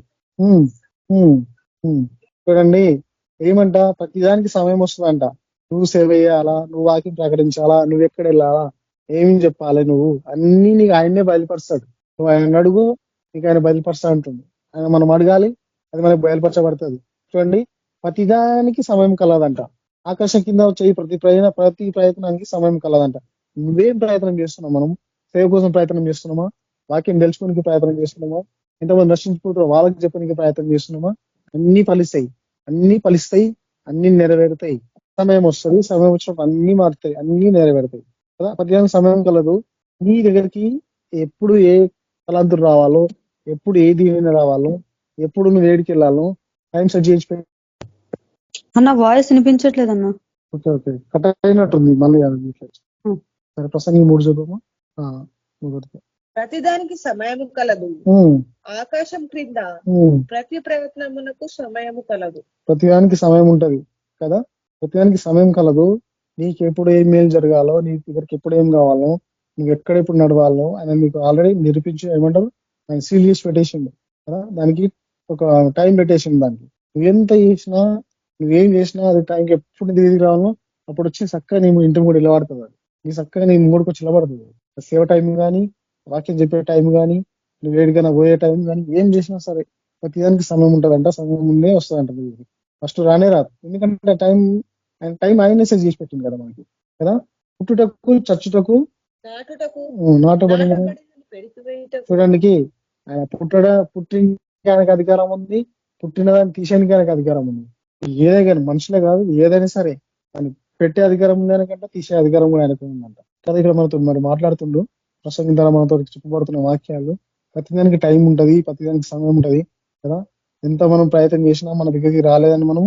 చూడండి, ఏమంట, ప్రతిదానికి సమయం వస్తుందంట. నువ్వు సేవ చేయాలా, నువ్వు వాక్యం ప్రకటించాలా, నువ్వు ఎక్కడ వెళ్ళాలా, ఏమి చెప్పాలి, నువ్వు అన్ని నీకు ఆయన్నే బయలుపరుస్తాడు. నువ్వు ఆయన అడుగు, నీకు ఆయన బయలుపరుస్తా ఉంటుంది. ఆయన మనం అడగాలి, అది మనకు బయలుపరచబడుతుంది. చూడండి, ప్రతిదానికి సమయం కలదంట. ఆకాశం కింద వచ్చే ప్రతి ప్రయత్నానికి సమయం కలదంట. నువ్వేం ప్రయత్నం చేస్తున్నావు? మనం సేవ కోసం ప్రయత్నం చేస్తున్నామా? వాక్యం తెలుసుకోనికి ప్రయత్నం చేస్తున్నామా? ఎంతమంది రక్షించుకుంటారో వాళ్ళకి చెప్పడానికి ప్రయత్నం చేస్తున్నామా? అన్ని ఫలిస్తాయి, అన్ని నెరవేరుతాయి. సమయం వస్తుంది, సమయం వచ్చినప్పుడు అన్ని మారుతాయి, అన్ని నెరవేరుతాయి కదా. ప్రతిదానికి సమయం కలదు. నీ దగ్గరికి ఎప్పుడు ఏ తలాంతులు రావాలో, ఎప్పుడు ఏ దీవెన రావాలో, ఎప్పుడు నువ్వు ఏడికి వెళ్ళాలో టైం సెట్ చేసి అన్న వాయిస్ వినిపించట్లేదు అన్న. ఓకే కట్ అయినట్టుంది మళ్ళీ. సరే ప్రసంగి 3 చూద్దామా. ప్రతిదానికి సమయము కలదు, ఆకాశం క్రింద ప్రతి ప్రయత్నమునకు సమయము కలదు. ప్రతిదానికి సమయం ఉంటది కదా. ప్రతిదానికి సమయం కలదు. నీకు ఎప్పుడు ఏం మేలు జరగాలో, నీ దగ్గరికి ఎప్పుడు ఏం కావాలో, నువ్వు ఎక్కడ ఎప్పుడు నడవాలో ఆయన నీకు ఆల్రెడీ నిరూపించి ఏమంటారు, ఆయన సీల్ చేసి పెట్టేసిండు కదా. దానికి ఒక టైం పెట్టేసిండు. దానికి నువ్వెంత చేసినా, నువ్వేం చేసినా అది టైంకి ఎప్పుడు దిగి రావాలో అప్పుడు వచ్చి చక్కగా నీ ఇంటి కూడా నిలబడుతుంది. అది నీ చక్కగా నీ మూడుకు వచ్చి నిలబడుతుంది. సేవ టైం కానీ, వాక్యం చెప్పే టైం కానీ, నువ్వు వేడికైనా పోయే టైం కానీ, ఏం చేసినా సరే ప్రతిదానికి సమయం ఉంటుందంట. సమయం ముందే వస్తుందంట. ఫస్ట్ రానే రాదు, ఎందుకంటే టైం ఆయన మెసేజ్ చేసి పెట్టింది కదా మనకి కదా. పుట్టుటకు, చచ్చుటకు, నాటబడిన చూడడానికి ఆయన పుట్టినకి ఆయనకు అధికారం ఉంది, పుట్టిన దాన్ని తీసేయడానికి ఆయనకు అధికారం ఉంది. ఏదే కానీ మనుషులే కాదు, ఏదైనా సరే ఆయన పెట్టే అధికారం ఉంది ఆయనకంటే, తీసే అధికారం కూడా ఆయనకు ఉందంట కదా. ఇక్కడ మనతో మరి మాట్లాడుతుండ్రు ప్రసంగం ద్వారా మనతో చెప్పబడుతున్న వాక్యాలు. ప్రతిదానికి టైం ఉంటది, ప్రతిదానికి సమయం ఉంటది కదా. ఎంత మనం ప్రయత్నం చేసినా మన దగ్గరికి రాలేదని మనం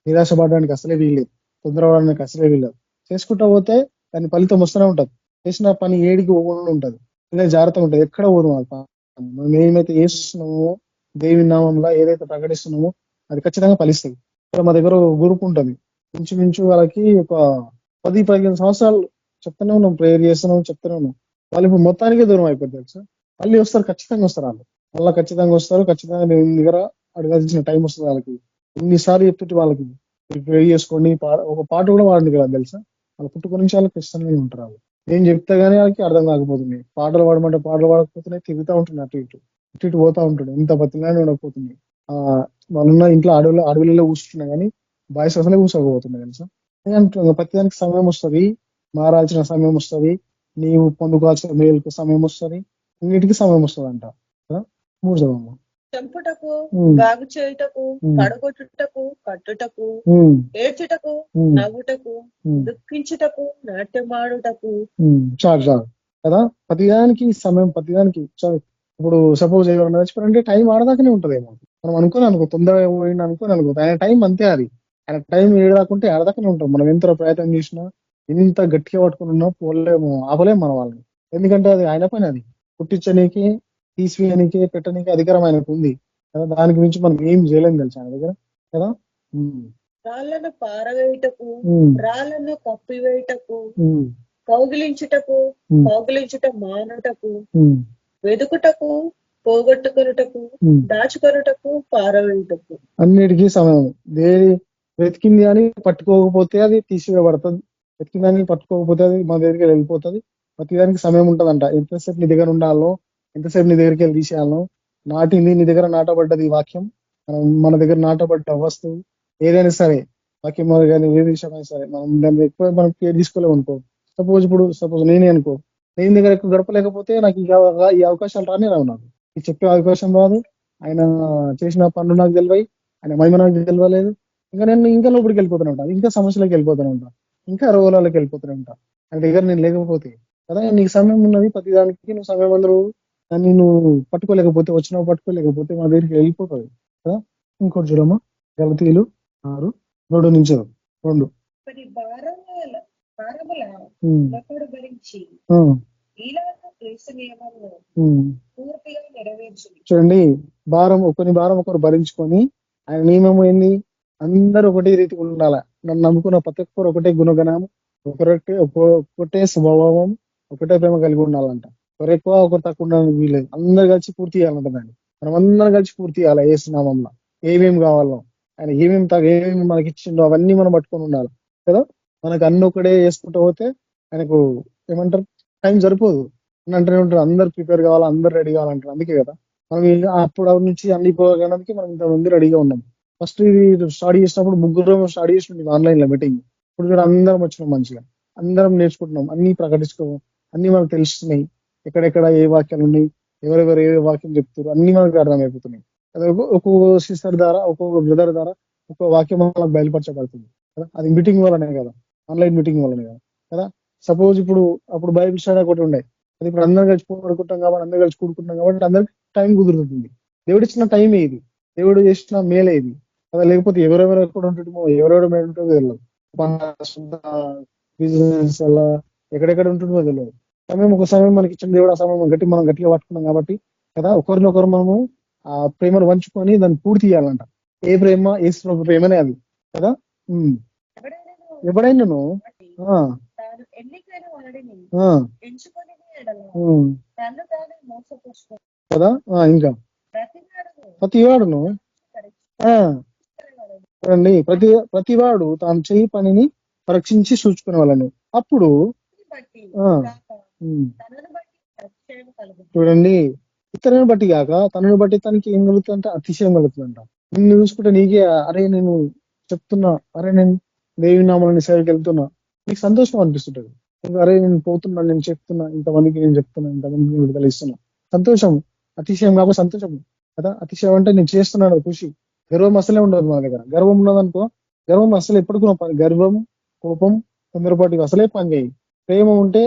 నిరాశపడడానికి అసలే వీల్లేదు, తొందరపడడానికి అసలే వీల్లేదు. చేసుకుంటా పోతే దాని ఫలితం వస్తూనే ఉంటది. చేసిన పని ఏడికి పోకుండా ఉంటది, జాగ్రత్తగా ఉంటది, ఎక్కడ పోదు. మనం ఏమైతే చేస్తున్నామో దేవుని నామంలో ఏదైతే ప్రకటిస్తున్నామో అది ఖచ్చితంగా ఫలిస్తుంది. ఇక్కడ మా దగ్గర గ్రూప్ ఉంటుంది, ఇంచుమించు వాళ్ళకి ఒక 10-15 సంవత్సరాలు చెప్తూనే ఉన్నాం, ప్రేయర్ చేస్తున్నాం, చెప్తూనే ఉన్నాం. వాళ్ళు ఇప్పుడు మొత్తానికే దూరం అయిపోతారు సార్. మళ్ళీ వస్తారు, ఖచ్చితంగా వస్తారు. వాళ్ళు ఖచ్చితంగా వస్తారు, ఖచ్చితంగా నేను దగ్గర అడగాల్సిన టైం వస్తుంది వాళ్ళకి. ఎన్నిసార్లు చెప్తుంటే వాళ్ళకి ప్రే చేసుకోండి, ఒక పాట కూడా వాడండి కదా తెలుసా. వాళ్ళు పుట్టుక నుంచి వాళ్ళకి ఇష్టంగా ఉంటారు. వాళ్ళు ఏం చెప్తే గానీ వాళ్ళకి అర్థం కాకపోతుంది. పాటలు పాడమంటే పాటలు పాడకపోతున్నాయి, తిరుగుతూ ఉంటున్నాయి, అటు ఇటు పోతా ఉంటాడు. ఎంత బతిలానే ఉండకపోతుంది. వాళ్ళున్న ఇంట్లో అడవులలో కూర్చుంటున్నా కానీ బాయ్స్ అసలే కూర్చోకపోతున్నాయి తెలుసా. అంటున్నా ప్రతిదానికి సమయం వస్తుంది, మారాల్సిన సమయం వస్తుంది, నీవు పొందుకోవాల్సిన మేలుకు సమయం వస్తుంది, అన్నిటికీ సమయం వస్తుంది అంట కదా. 3 చదవమ్మా. చంపుటకు, బాగు చేయుటకు, పడగొట్టుటకు, కట్టుటకు, ఏడ్చుటకు, నవ్వుటకు, దుఃఖించుటకు, నాట్యమాడుటకు. చాలు కదా. ప్రతిదానికి సమయం, ప్రతిదానికి ఇప్పుడు సపోజ్ ఎవరైనా చచ్చిపోయారంటే టైం ఆడదాకానే ఉంటదేమో. మనం అనుకో తొందరగా పోయింది అనుకో ఆయన టైం అంతే. అది ఆయన టైం ఏడాకుంటే ఆడదాకానే ఉంటాం. మనం ఎంత ప్రయత్నం చేసినా, ఎంత గట్టిగా పట్టుకుని ఉన్నా పోలేము, ఆపలేము మన వాళ్ళని. ఎందుకంటే అది ఆయన పని. అది పుట్టించనీకి, తీసివేయనికి, పెట్టడానికి అధికారం ఆయనకు ఉంది కదా. దానికి మించి మనం ఏం చేయలేము తెలుసు ఆయన దగ్గర కదా. రాళ్లను పారవేయుటకు, రాళ్లను కప్పివేయుటకు, కౌగిలించుట మానుటకు, వెదుకుటకు, పోగొట్టుకొనుటకు, దాచుకొనుటకు, పారవేయుటకు. అన్నిటికీ సమయం. వెతికింది అని పట్టుకోకపోతే అది తీసివేయబడుతుంది, వెతికిందని పట్టుకోకపోతే అది మన దగ్గరికి వెళ్ళిపోతుంది. ప్రతిదానికి సమయం ఉంటుందంట. ఎంతసేపు నీ దగ్గర ఉండాలో, ఎంతసేపు నీ దగ్గరికి వెళ్ళి తీసేయాలో. నాటింది నీ దగ్గర, నాటబడ్డది వాక్యం, మన దగ్గర నాటబడ్డ వస్తువు ఏదైనా సరే, వాక్యం కానీ ఏ విషయమైనా సరే, మనం దాన్ని ఎక్కువ మనం కేర్ తీసుకోలేము అనుకో. సపోజ్ నేనే అనుకో, నేను దగ్గర ఎక్కువ గడపలేకపోతే నాకు ఈ అవకాశాలు రానే రావు. నాకు ఈ చెప్పే అవకాశం రాదు, ఆయన చేసిన పనులు నాకు తెలివై, ఆయన మహిమ నాకు తెలియలేదు. నేను ఇంకా లోపలికి వెళ్ళిపోతూనే ఉంటాను, ఇంకా సమస్యలకు వెళ్ళిపోతూనే ఉంటాను, ఇంకా రోగాలకు వెళ్ళిపోతూనే ఉంటాను ఆయన దగ్గర నేను లేకపోతే కదా. నీకు సమయం ఉన్నది, ప్రతిదానికి నువ్వు సమయం అందరూ దాన్ని నువ్వు పట్టుకోలేకపోతే, వచ్చినావు పట్టుకోలేకపోతే మా దగ్గరికి వెళ్ళిపోతుంది కదా. ఇంకోటి చూడమ్మా, గలతీయులు 6:2 నుంచి 2. భారముల భరించి ఈలాగా క్రీస్తు నియమంలో పూర్తిగా నెరవేర్చు. చూడండి, కొన్ని భారం ఒకరు భరించుకొని, ఆయన నియమం ఏంది? అందరూ ఒకటే రీతి ఉండాలి. నన్ను నమ్ముకున్న ప్రతి ఒక్కరు ఒకటే గుణగణం, ఒకటే స్వభావం, ఒకటే ప్రేమ కలిగి ఉండాలంట. ఒకరు ఎక్కువ ఒకరు తక్కువ ఉండడానికి వీలేదు. అందరు కలిసి పూర్తి చేయాలంట దాన్ని. మనం అందరం కలిసి పూర్తి చేయాలి. ఏసునామంలో ఏమేమి కావాలో, ఆయన ఏమేమి మనకి ఇచ్చిండో అవన్నీ మనం పట్టుకొని ఉండాలి కదా. మనకు అన్ని ఒకటే చేసుకుంటూ పోతే ఆయనకు ఏమంటారు, టైం సరిపోదు. అంటూనే ఉంటారు అందరు ప్రిపేర్ కావాలి, అందరు రెడీ కావాలంటారు. అందుకే కదా మనం అప్పుడు నుంచి అన్ని పోగడానికి మనం ఇంతమంది రెడీగా ఉన్నాం. ఫస్ట్ ఇది స్టార్ట్ చేసినప్పుడు ముగ్గురు స్టార్ట్ చేసినాం ఆన్లైన్ లో మీటింగ్. ఇప్పుడు కూడా అందరం వచ్చినాం, మంచిగా అందరం నేర్చుకుంటున్నాం, అన్ని ప్రకటిస్తున్నాం, అన్ని మనకు తెలుస్తున్నాయి. ఎక్కడెక్కడ ఏ వాక్యాలు ఉన్నాయి, ఎవరెవరు ఏ వాక్యం చెప్తారు, అన్ని మనకు అర్థమైపోతున్నాయి. అది ఒక్కొక్క సిస్టర్ ద్వారా, ఒక్కొక్క బ్రదర్ ద్వారా ఒక్కొక్క వాక్యం మనకు బయలుపరచబడుతుంది కదా. అది మీటింగ్ వల్లనే కదా, ఆన్లైన్ మీటింగ్ వల్లనే కదా. సపోజ్ అప్పుడు బైబిల్ స్టడీ ఒకటి ఉండే, అది ఇప్పుడు అందరం కలిసి పడుకుంటాం కాబట్టి, అందరు కలిసి కూడుకుంటాం కాబట్టి అందరికి టైం కుదురుతుంది. దేవుడు ఇచ్చిన టైమే ఇది, దేవుడు చేసిన మేలే ఇది కదా. లేకపోతే ఎవరెవరు ఎక్కడ ఉంటుందో, ఎవరెవరు మేలు ఉంటుందో తెలియదు. బిజినెస్ అలా ఎక్కడెక్కడ ఉంటుందో తెలియదు. ఒక సమయం మనకి ఇచ్చిన దేవుడు ఆ సమయం మనం గట్టిగా పట్టుకున్నాం కాబట్టి కదా. ఒకరినొకరు మనము ఆ ప్రేమను పంచుకొని దాన్ని పూర్తి చేయాలంట. ఏ ప్రేమ? యేసు ప్రేమనే అది కదా. ఎవడైనా కదా. ఇంకా ప్రతివాడును చూడండి, ప్రతివాడు తాను చేయి పనిని పరీక్షించి చూసుకునే వాళ్ళను. అప్పుడు చూడండి, ఇతరులను బట్టి కాక తనను బట్టి తనకి ఏం కలుగుతుందంట? అతిశయం కలుగుతుందంట. నిన్ను చూసుకుంటే నీకే, అరే నేను చెప్తున్నా, అరే నేను దేవి నామాలని సేవకి వెళ్తున్నా, నీకు సంతోషం అనిపిస్తుంటది. అరే నేను పోతున్నా, నేను చెప్తున్నా, ఇంతమందికి నేను చెప్తున్నా, ఇంతమందికి విడుదల ఇస్తున్నా, సంతోషం. అతిశయం కాకపోతే సంతోషం కదా. అతిశయం అంటే నేను చేస్తున్నాను ఖుషి. గర్వం అసలే ఉండదు మన దగ్గర. గర్వం ఉన్నదనుకో, గర్వం అసలు ఎప్పటికీ పని, గర్వం, కోపం, తొందరపాటు అసలే పని చేయి. ప్రేమ ఉంటే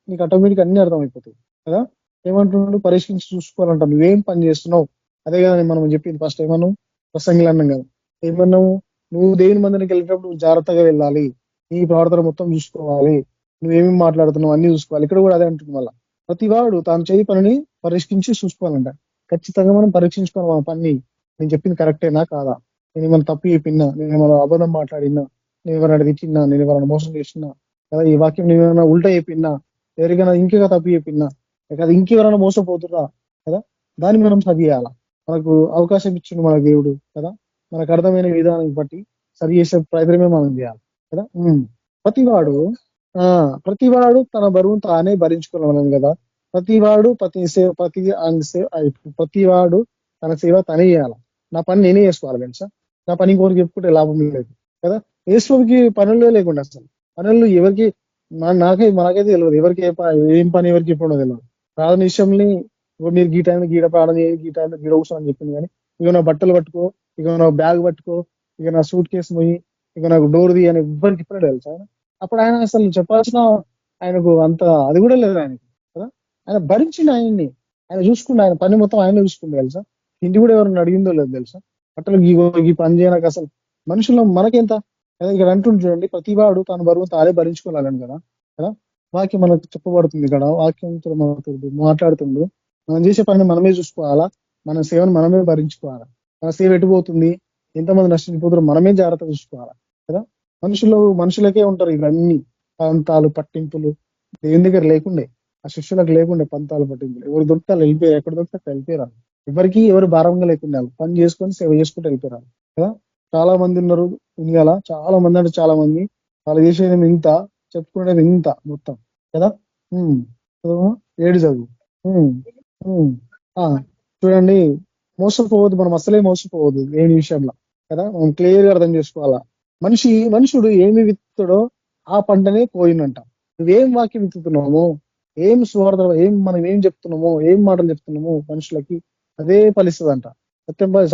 నీకు ఆటోమేటిక్ అన్ని అర్థమైపోతాయి కదా. ఏమంటున్నాడు? పరీక్షించి చూసుకోవాలంట. నువ్వేం పని చేస్తున్నావు, అదే కదా మనం చెప్పింది ఫస్ట్. ఏమన్నావు? ప్రసంగిలు అన్నాం కదా. ఏమన్నావు? నువ్వు దేవుని మందిరికి వెళ్ళేటప్పుడు నువ్వు జాగ్రత్తగా వెళ్ళాలి, నీ ప్రవర్తన మొత్తం చూసుకోవాలి, నువ్వేమేమి మాట్లాడుతున్నావు అన్ని చూసుకోవాలి. ఇక్కడ కూడా అదే అంటుంది. మళ్ళీ ప్రతివాడు తాను చేయి పనిని పరీక్షించి చూసుకోవాలంట. ఖచ్చితంగా మనం పరీక్షించుకోవాలి మన పని. నేను చెప్పింది కరెక్టేనా కాదా, నేను ఏమైనా తప్పు చెప్పినా, నేను ఏమైనా అబద్ధం మాట్లాడినా, నేను ఎవరైనా తిట్టినా, నేను ఎవరైనా మోసం చేసినా కదా, ఈ వాక్యం నేను ఏమైనా ఉల్టా చెప్పినా, ఎవరికైనా ఇంకేగా తప్పు చెప్పినా కదా, ఇంకెవరైనా మోసపోతురా కదా, దాన్ని మనం సరి చేయాలా. మనకు అవకాశం ఇచ్చిండు మన దేవుడు కదా. మనకు అర్థమైన విధానం బట్టి సరి చేసే ప్రయత్నమే మనం చేయాలి కదా. ప్రతివాడు తన బరువును తానే భరించుకోవాలని కదా. ప్రతివాడు ప్రతివాడు తన సేవ తనే చేయాలి. నా పని నేనే చేసుకోవాలి తెలుసా. నా పని ఇంకోరికి చెప్పుకుంటే లాభం లేదు కదా. యేసుకి పనుల్లో లేకుండా అసలు పనులు ఎవరికి మనకైతే తెలియదు. ఎవరికి ఏం పని ఎవరికి చెప్పడం తెలియదు. ప్రార్థన విషయంలో మీరు గీ టైంలో గీడ ప్రార్థన చేయి, గీ టైంలో గీడ కూర్చో అని చెప్పింది. కానీ ఇక నా బట్టలు పట్టుకో, ఇక నా బ్యాగ్ పట్టుకో, ఇక నా సూట్ కేసు పోయి, ఇక నాకు డోర్ ది అని ఎవ్వరికి ఇప్పుడే తెలుసు. అప్పుడు ఆయన అసలు చెప్పాల్సిన ఆయనకు అంత అది కూడా లేదు ఆయనకి కదా. ఆయన భరించిండు, ఆయన చూసుకుండు, ఆయన పని మొత్తం ఆయన చూసుకుండు తెలుసా. ఇంటి కూడా ఎవరైనా అడిగిందో లేదు తెలుసా. బట్టలు ఈ పని చేయడానికి అసలు మనుషుల్లో మనకెంత ఇక్కడ అంటుంది చూడండి. ప్రతివాడు తన బరువు తానే భరించుకోవాలని కదా. వాక్యం మనకు చెప్పబడుతుంది ఇక్కడ. వాక్యంతో మనతో మాట్లాడుతుండు. మనం చేసే పనిని మనమే చూసుకోవాలా, మన సేవను మనమే భరించుకోవాలా. మన సేవ ఎటుపోతుంది, ఎంతమంది నష్టపోతారో మనమే జాగ్రత్త చూసుకోవాలా కదా. మనుషులకే ఉంటారు ఇవన్నీ పంతాలు పట్టింపులు. దేవుని దగ్గర లేకుండే, ఆ శిష్యులకు లేకుండే పంతాలు పట్టింపులు. ఎవరు దొరుకుతారు వెళ్ళిపోయారు, ఎక్కడ దొరుకుతారు వెళ్ళిపోయారు. ఎవరికి ఎవరు భారంగా లేకుండా పని చేసుకొని సేవ చేసుకుంటూ వెళ్ళిపోయారు కదా. చాలా మంది ఉన్నారు ఇండియాల, చాలా మంది అంటే చాలా మంది. వాళ్ళు చేసేది ఇంత, చెప్పుకునేది ఇంత మొత్తం కదా. ఏడు చదువు చూడండి. మోసపోవద్దు, మనం అసలే మోసపోవద్దు దేని విషయంలో కదా. మనం క్లియర్ గా అర్థం చేసుకోవాలా. మనుషుడు ఏమి విత్తుడో ఆ పంటనే కోయినంట. నువ్వేం వాక్యం విత్తుతున్నామో, ఏం స్వార్థ, మనం ఏం చెప్తున్నామో, ఏం మాటలు చెప్తున్నామో మనుషులకి అదే ఫలిస్తుందంట.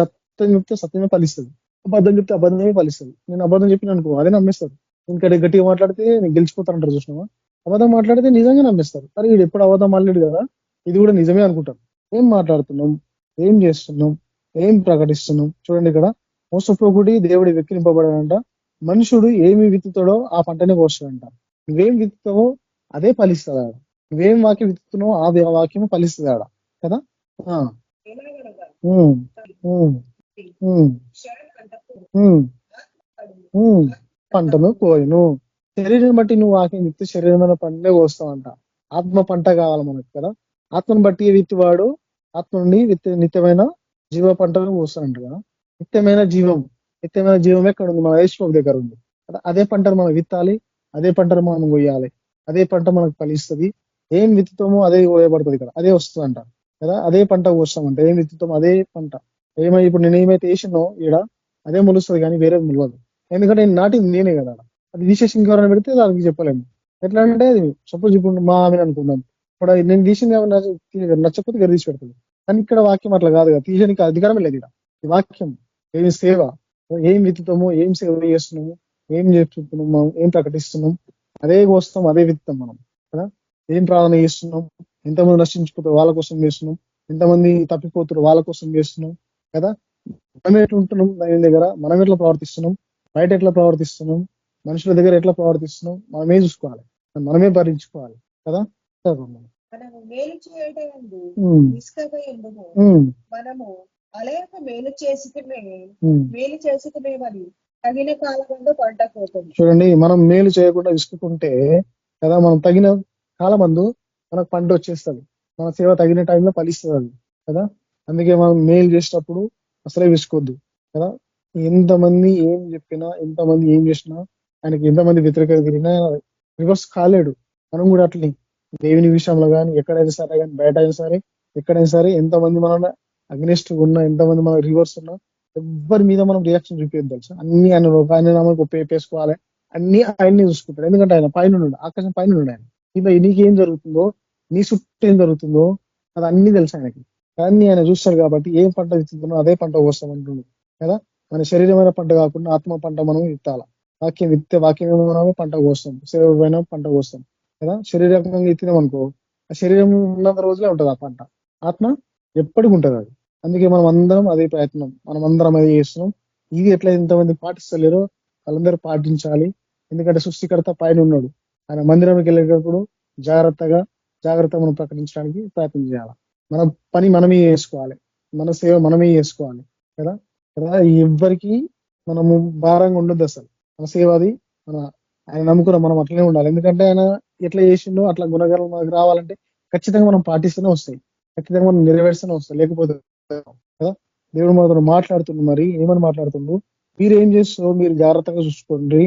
సత్యం చెప్తే సత్యమే ఫలిస్తుంది, అబద్ధం చెప్తే అబద్ధమే ఫలిస్తుంది. నేను అబద్ధం చెప్పిన అనుకో అదే నమ్మేస్తారు. ఇంకా గట్టిగా మాట్లాడితే నేను గెలిచిపోతానంటారు చూసినావా. అబద్ధం మాట్లాడితే నిజంగా నమ్మేస్తారు. సరే వీడు ఎప్పుడు అబద్ధం మాట్లాడు కదా, ఇది కూడా నిజమే అనుకుంటారు. ఏం మాట్లాడుతున్నాం, ఏం చేస్తున్నాం, ఏం ప్రకటిస్తున్నాం. చూడండి ఇక్కడ మోసపోకుడి దేవుడి వెక్కిరింపబడాడంట. మనుషుడు ఏమి విత్తుతాడో ఆ పంటనే కోస్తాడంట. నువ్వేం విత్తుతావో అదే ఫలిస్తుంది ఆడ. నువ్వేం వాక్యం విత్తుతున్నావో ఆ వాక్యము ఫలిస్తుంది ఆడ కదా. పంటను కోయను. శరీరం బట్టి నువ్వు వాక్యం విత్తి శరీరమైన పంటే కోస్తావంట. ఆత్మ పంట కావాలి మనకు కదా. ఆత్మను బట్టి విత్తువాడు ఆత్మ నుండి నిత్యమైన జీవ పంటను కోస్తాడంట కదా. నిత్యమైన జీవమే ఎక్కడ ఉంది? మన యేసు దగ్గర ఉంది కదా. అదే పంటను మనం విత్తాలి, అదే పంటను మనం కొయ్యాలి, అదే పంట మనకు ఫలిస్తుంది. ఏం విత్తుతామో అదే కోయబడుతుంది కదా, అదే వస్తుందంట కదా. అదే పంట కోస్తామంట. ఏం విత్తుతామో అదే పంట. ఇప్పుడు నేను ఏమైతే వేసినో ఈడ అదే మొలుస్తుంది కానీ వేరేది మొలవదు. ఎందుకంటే నేను నాటింది నేనే కదా. అది విశేషం ఇంకెవరైనా పెడితే దానికి చెప్పలేము. ఎట్లా అంటే సపోజ్ ఇప్పుడు మా ఆమె అనుకున్నాం, ఇప్పుడు నేను తీసింది నచ్చకపోతే గది తీసి పెడుతుంది. కానీ ఇక్కడ వాక్యం అట్లా కాదు కదా, తీయడానికి అధికారం లేదు ఇక్కడ. ఈ వాక్యం ఏమి సేవ, ఏం విత్తుతామో, ఏం సేవ చేస్తున్నాము, ఏం చేస్తున్నాం, ఏం ప్రకటిస్తున్నాం, అదే కోస్తాం, అదే విత్తాం మనం కదా. ఏం ప్రార్థన చేస్తున్నాం, ఎంతమంది నశించిపోతారు వాళ్ళ కోసం చేస్తున్నాం, ఎంతమంది తప్పిపోతారు వాళ్ళ కోసం చేస్తున్నాం కదా. మనం ఎట్లా ఉంటున్నాం దాని దగ్గర, మనం ఎట్లా ప్రవర్తిస్తున్నాం, బయట ఎట్లా ప్రవర్తిస్తున్నాం, మనుషుల దగ్గర ఎట్లా ప్రవర్తిస్తున్నాం, మనమే చూసుకోవాలి, మనమే భరించుకోవాలి కదా. మనము మేలు చేయడం మనము అలాగ మేలు చేసుకునేవని తగిన కాలమందు పంట పోతుంది. చూడండి, మనం మేలు చేయకుండా విసుకుంటే కదా, మనం తగిన కాలమందు మనకు పంట వచ్చేస్తుంది. మన సేవ తగిన టైంలో ఫలిస్తుంది కదా. అందుకే మనం మేలు చేసేటప్పుడు అసలే విసుకోవద్దు కదా. ఎంతమంది ఏం చెప్పినా, ఎంతమంది ఏం చేసినా, ఆయనకి ఎంతమంది వ్యతిరేకంగా తిరిగినా రివర్స్ కాలేడు. మనం కూడా అట్లనే దేవుని విషయంలో కానీ ఎక్కడైనా సరే కానీ, బయట అయినా సరే, ఎక్కడైనా సరే, ఎంతమంది మన అగ్నిస్ట్ ఉన్నా, ఎంతమంది మన రివర్స్ ఉన్నా, ఎవ్వరి మీద మనం రియాక్షన్ చూపించదు తెలుసు. అన్ని ఆయన నామకు పేసుకోవాలి, అన్ని ఆయన్ని చూసుకుంటాడు. ఎందుకంటే ఆయన పైన ఉన్నాడు, ఆకాశం పైన ఉన్నాడు. ఆయన కింద నీకేం జరుగుతుందో, నీ చుట్టూ ఏం జరుగుతుందో అది అన్ని తెలుసు ఆయనకి. కానీ ఆయన చూస్తాడు కాబట్టి ఏం పంట విత్తుతుందో అదే పంట కోస్తామంటుండు కదా. మన శరీరమైన పంట కాకుండా ఆత్మ పంట మనం విత్తాల. వాక్యం మనమే పంట కోస్తాం, సేవమైన పంట కోస్తాం కదా. శరీరకంగా ఎత్తినాం అనుకో, ఆ శరీరం ఉన్నంత రోజులే ఉంటుంది ఆ పంట. ఆత్మ ఎప్పటికి ఉంటుంది అది. అందుకే మనం అందరం అదే ప్రయత్నం, మనం అందరం అదే చేస్తున్నాం. ఇది ఎట్లా ఎంతమంది పాటిస్తలేరో వాళ్ళందరూ పాటించాలి. ఎందుకంటే సృష్టికర్త పైన ఉన్నాడు. ఆయన మందిరంకి వెళ్ళేటప్పుడు జాగ్రత్త మనం ప్రకటించడానికి ప్రయత్నం చేయాలి. మన పని మనమే చేసుకోవాలి, మన సేవ మనమే చేసుకోవాలి కదా. ఎవ్వరికి మనము భారంగా ఉండొద్దు అసలు. మన సేవ అది ఆయన నమ్ముకున్నాం, మనం అట్లనే ఉండాలి. ఎందుకంటే ఆయన ఎట్లా చేసిండో అట్లా గుణగణాలు మనకు రావాలంటే ఖచ్చితంగా మనం పాటిస్తూనే వస్తాయి, ఖచ్చితంగా మనం నెరవేరుస్తూనే వస్తాయి. లేకపోతే కదా. దేవుడు మనతో మాట్లాడుతుండ్రు. మరి ఏమని మాట్లాడుతుండ్రు? మీరు ఏం చేస్తారో మీరు జాగ్రత్తగా చూసుకోండి,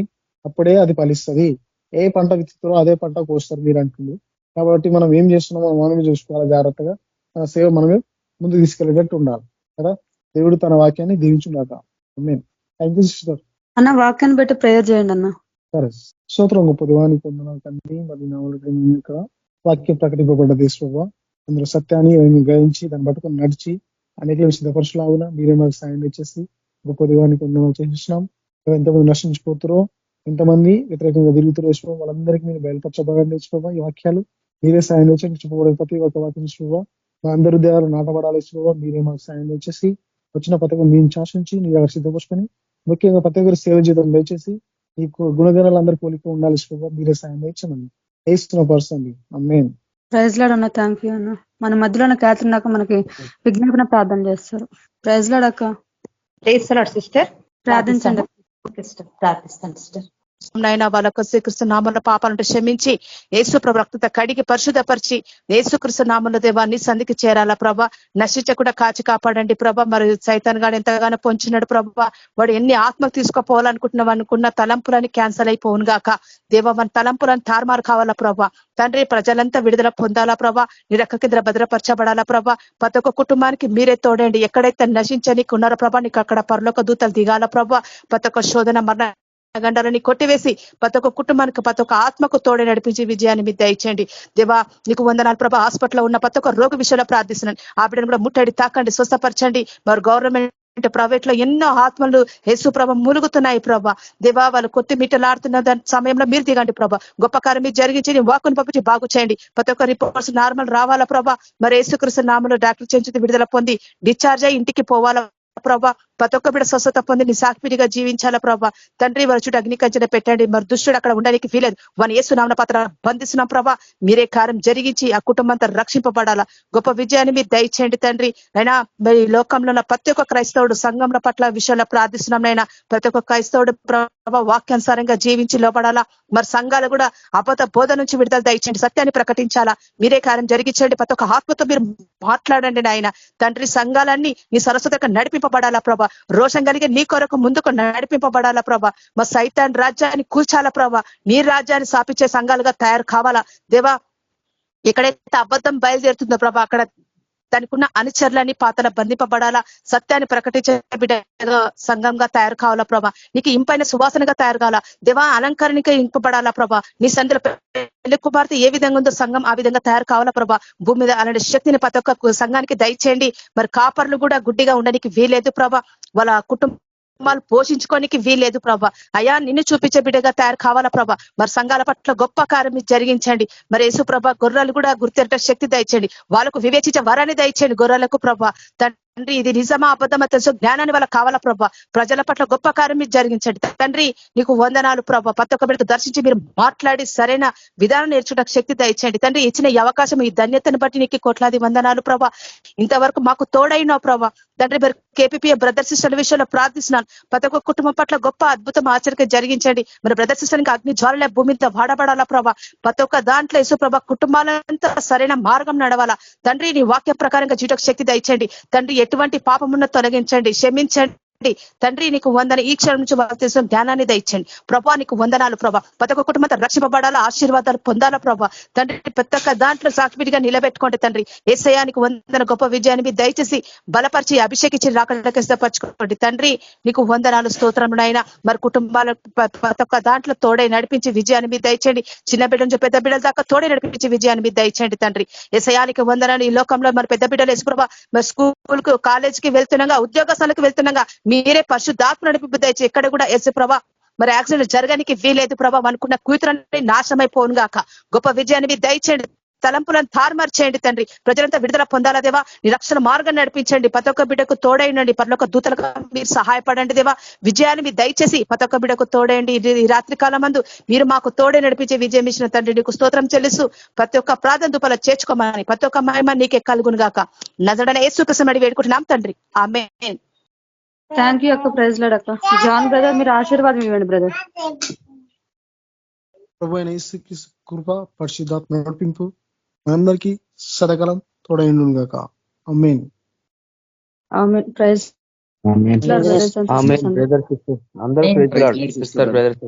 అప్పుడే అది ఫలిస్తుంది. ఏ పంట విత్తుతారో అదే పంట కోస్తారు మీరు అంటుంది. కాబట్టి మనం ఏం చేస్తున్నామో మనమే చూసుకోవాలి జాగ్రత్తగా. మన సేవ మనమే ముందుకు తీసుకెళ్ళేటట్టు ఉండాలి కదా. దేవుడు తన వాక్యాన్ని దీవించుగాక. Thank you sister. అన్న వాక్యాన్ని బట్టి ప్రేయర్ చేయండి అన్న. సరే, స్తోత్రం గొప్ప దేవానికి పొందనాలు తండ్రి. మరి ఇక్కడ వాక్యం ప్రకటింపబడ్డ దేశంలో అందులో సత్యాన్ని గ్రహించి దాన్ని పట్టుకొని నడిచి అనేక సిద్ధపరచులాగున మీరే మాకు సాయం ఇచ్చేసి గొప్ప దేవానికి పొందనాలు చేసినాం. ఎంతమంది నశించిపోతారో, ఎంతమంది వ్యతిరేకంగా తిరుగుతారో వేసుకో, వాళ్ళందరికీ మీరు బయలుపరచబడండి వేసుకోవా. ఈ వాక్యాలు మీరే సాయం వచ్చి చెప్పబడే ప్రతి ఒక్క వాక్యం ఇసుకోవా. మా అందరి దేవాలు నాటబడాలి ఇసుకోవా. మీరే మాకు సాయం వచ్చేసి వచ్చిన పథకం మేము శాసించి నీ దగ్గర సిద్ధపరుచుకొని ముఖ్యంగా ప్రతి ఒక్కరి సేవ జీతం దయచేసి ఈ గుణగణాలు అందరూ పోలిక ఉండాలి ఇసుకోవా. మీరే సాయం ఇచ్చామని వేస్తున్న పర్సన్. ఆమేన్. ప్రైజ్ లాడ్ అన్న. థ్యాంక్ యూ అన్న. మన మధ్యలో ఉన్న క్యాథరిన్ మనకి విజ్ఞాపన ప్రార్థన చేస్తారు. ప్రైజ్ లాడ్ అక్క. Praise Lord sister. ప్రార్థించండి. ప్రార్థిస్తాను సిస్టర్. నైనా వాళ్ళకు శ్రీకృష్ణ నామంలో పాపాలంటే క్షమించి యేసు ప్రభు రక్తత కడిగి పరిశుద్ధపరిచి యేసుకృష్ణ నామంలో దేవాన్ని సంధికి చేరాలా ప్రభా. నశించకుండా కాచి కాపాడండి ప్రభా. మరి సైతాన్ గాడు ఎంతగానో పొంచినాడు ప్రభా. వాడు ఎన్ని ఆత్మకు తీసుకోపోవాలనుకుంటున్నావు అనుకున్న తలంపులని క్యాన్సల్ అయిపోవును గాక దేవా. మన తలంపులను తారుమారు కావాలా ప్రభా. తండ్రి ప్రజలంతా విడుదల పొందాలా ప్రభా. నీ రెక్క కింద భద్రపరచబడాలా ప్రభా. ప్రతి ఒక్క కుటుంబానికి మీరే తోడండి. ఎక్కడైతే నశించనీకి ఉన్నారో ప్రభా, నీకు అక్కడ పరలోక దూతలు దిగాల ప్రభా. ప్రతి ఒక్క శోధన మరణ గండాలని కొట్టివేసి ప్రతి ఒక్క కుటుంబానికి ప్రతి ఒక్క ఆత్మకు తోడే నడిపించి విజయాన్ని మీరు దయచేయండి దేవా. నీకు వందనాలు ప్రభా. హాస్పిటల్లో ఉన్న ప్రతి ఒక్క రోగ విషయంలో ప్రార్థిస్తున్నాను. ఆ బిడ్డను కూడా ముట్టడి తాకండి, స్వస్థపరచండి. మరి గవర్నమెంట్ ప్రైవేట్ లో ఎన్నో ఆత్మలు యేసు ప్రభ ములుగుతున్నాయి ప్రభా. దేవా వాళ్ళు కొత్త మీటలాడుతున్న దాని సమయంలో మీరు దిగండి ప్రభా. గొప్ప కార్యం మీరు జరిగించి వాక్కును పంపించి బాగు చేయండి. ప్రతి ఒక్క రిపోర్ట్స్ నార్మల్ రావాలా ప్రభా. మరి యేసుకృష్ణ నామములో డాక్టర్ చేయించి విడుదల పొంది డిశ్చార్జ్ అయ్యి ఇంటికి పోవాలా ప్రభా ప్రతి ఒక్క బిడ్డ స్వస్థత పొంది నీ సాక్షిగా జీవించాలా ప్రభా. తండ్రి వారి చుట్టూ అగ్ని కంచెన పెట్టండి. మరి దుష్టుడు అక్కడ ఉండడానికి వీలేదు. వాని యేసునామమున పత్ర బంధిస్తున్నాం ప్రభా. మీరే కార్యం జరిగించి ఆ కుటుంబం అంతా రక్షింపబడాలా. గొప్ప విజయాన్ని మీరు దయచేయండి తండ్రి. అయినా మరి లోకంలో ఉన్న ప్రతి ఒక్క క్రైస్తవుడు సంఘంల పట్ల విషయంలో ప్రార్థిస్తున్నాం నైనా. ప్రతి ఒక్క క్రైస్తవుడు ప్రభా వాక్యానుసారంగా జీవించి లోపడాలా. మరి సంఘాలు కూడా అబద్ధ బోధ నుంచి విడుదల దయచేయండి. సత్యాన్ని ప్రకటించాలా. మీరే కార్యం జరిగించండి. ప్రతి ఒక్క ఆత్మతో మీరు మాట్లాడండి నాయన తండ్రి. సంఘాలన్నీ నీ సరస్వతంగా నడిపింపబడాలా ప్రభా. రోషం కలిగి నీ కొరకు ముందుకు నడిపింపబడాలా ప్రభా. మా సైతాన్ రాజ్యాన్ని కూల్చాలా ప్రభా. నీ రాజ్యాన్ని స్థాపించే సంఘాలుగా తయారు కావాలా దేవా. ఎక్కడైతే అబద్ధం బయలుదేరుతుందో ప్రభా అక్కడ దానికి ఉన్న అనుచరులని పాతల బంధింపబడాలా. సత్యాన్ని ప్రకటించే బిడ్డగా సంఘంగా తయారు కావాలా ప్రభా. నీకు ఇంపైన సువాసనగా తయారు కావాలా దేవా. అలంకరణగా ఇంపబడాలా ప్రభా. నీ సందులో పెళ్లి కుమార్తె ఏ విధంగా ఉందో సంఘం ఆ విధంగా తయారు కావాలా ప్రభా. భూమి మీద అలాంటి శక్తిని ప్రతి ఒక్క సంఘానికి దయచేయండి. మరి కాపర్లు కూడా గుడ్డిగా ఉండడానికి వీలేదు ప్రభా. వాళ్ళ కుటుంబాలు పోషించుకోనికి వీలేదు ప్రభా. అయా నిన్ను చూపించే బిడ్డగా తయారు కావాలా ప్రభా. మరి సంఘాల పట్ల గొప్ప కార్యం జరిగించండి. మరి యేసు ప్రభా గొర్రెలు కూడా గుర్తెరట శక్తి దయచేయండి. వాళ్ళకు వివేచించే వరాన్ని దయచేయండి గొర్రెలకు ప్రభా. తండ్రి ఇది నిజమా అబద్ధమా తెలుసు జ్ఞానాన్ని వాళ్ళకి కావాలా ప్రభా. ప్రజల పట్ల గొప్ప కార్యం జరిగించండి తండ్రి. నీకు వందనాలు ప్రభా. ప్రతి ఒక్క బిడ్డకు దర్శించి మీరు మాట్లాడి సరైన విధానం నేర్చుకోవడానికి శక్తి దయచేయండి తండ్రి. ఇచ్చిన ఈ అవకాశం ఈ ధన్యతను బట్టి నీకు కోట్లాది వందనాలు ప్రభా. ఇంతవరకు మాకు తోడైనావు ప్రభా. తండ్రి మరి కేపీపీ బ్రదర్ సిస్టర్ విషయంలో ప్రార్థిస్తున్నాను. ప్రతి ఒక్క కుటుంబం పట్ల గొప్ప అద్భుతం ఆచరణ జరిగించండి. మరి బ్రదర్ సిస్టర్కి అగ్ని జ్వాలలే భూమితో వాడబడాలా ప్రభా. ప్రతి ఒక్క దాంట్లో యేసు ప్రభా కుటుంబాలంతా సరైన మార్గం నడవాలా తండ్రి. నీ వాక్య ప్రకారంగా జీవితకు శక్తి దయచేయండి తండ్రి. ఎటువంటి పాపమున్న తొలగించండి, క్షమించండి తండ్రి. నీకు వందన ఈ క్షణం నుంచి తెలుసు జ్ఞానాన్ని దయచండి ప్రభా. నీకు వందనాలు ప్రభా. ప్రతి ఒక్క కుటుంబంతో రక్షింపబడాలా, ఆశీర్వాదాలు పొందాలా ప్రభా. తండ్రి ప్రతి ఒక్క దాంట్లో సాక్షిగా నిలబెట్టుకోండి తండ్రి. యేసయ్యానికి వందన గొప్ప విజయాన్ని మీరు దయచేసి బలపరిచి అభిషేకించి రాకడానికి సిద్ధపరచుకోండి తండ్రి. నీకు వందనాలు స్తోత్రమునైనా. మరి కుటుంబాల ప్రతి ఒక్క దాంట్లో తోడై నడిపించి విజయాన్ని మీరు దయచేయండి. చిన్న బిడ్డ నుంచి పెద్ద బిడ్డల దాకా తోడై నడిపించి విజయాన్ని మీరు దయచేయండి తండ్రి. యేసయ్యానికి వందనాలు. ఈ లోకంలో మరి పెద్ద బిడ్డలు యేసు ప్రభా మరి స్కూల్ కు కాలేజీకి వెళ్తుండగా ఉద్యోగస్తులకు వెళ్తుండగా మీరే పరిశుద్ధాత్మ నడిపి దయచేసి ఎక్కడ కూడా యేసు ప్రభా మరి యాక్సిడెంట్ జరగడానికి వీలేదు ప్రభా. అనుకున్న కూతురని నాశనమైపోను గాక. గొప్ప విజయాన్ని మీరు దయచేయండి. తలంపులను తారుమారు చేయండి తండ్రి. ప్రజలంతా విడుదల పొందాలా దేవా. నీ రక్షణ మార్గం నడిపించండి. ప్రతి ఒక్క బిడ్డకు తోడైనండి. పరలోక దూతలకు మీరు సహాయపడండి దేవా. విజయాన్ని మీరు దయచేసి ప్రతి ఒక్క బిడ్డకు తోడేయండి. ఈ రాత్రి కాలం మీరు మాకు తోడే నడిపించే విజయం ఇచ్చిన తండ్రి నీకు స్తోత్రం చెల్లిస్తూ ప్రతి ఒక్క ప్రార్థన దుపల చేర్చుకోమని ప్రతి ఒక్క మహిమ నీకే కలుగును గాక. నజరేయుడైన యేసుక్రీస్తు అడిగి వేడుకుంటున్నాం తండ్రి. ఆమేన్. థ్యాంక్ యూ అక్క. ప్రైజ్ లార్డ్ అక్క. జాన్ బ్రదర్ మీరు ఆశీర్వాదం ఇవ్వండి బ్రదర్. ప్రభువైన యేసుక్రీస్తు కృప పరిశుద్ధాత్మ నడిపింపు మనందరికీ సదాకాలం తోడైండును గాక. Amen. Amen. Praise amen. Lord brothers and sisters. అందరూ ప్రైజ్ లార్డ్. Sister brothers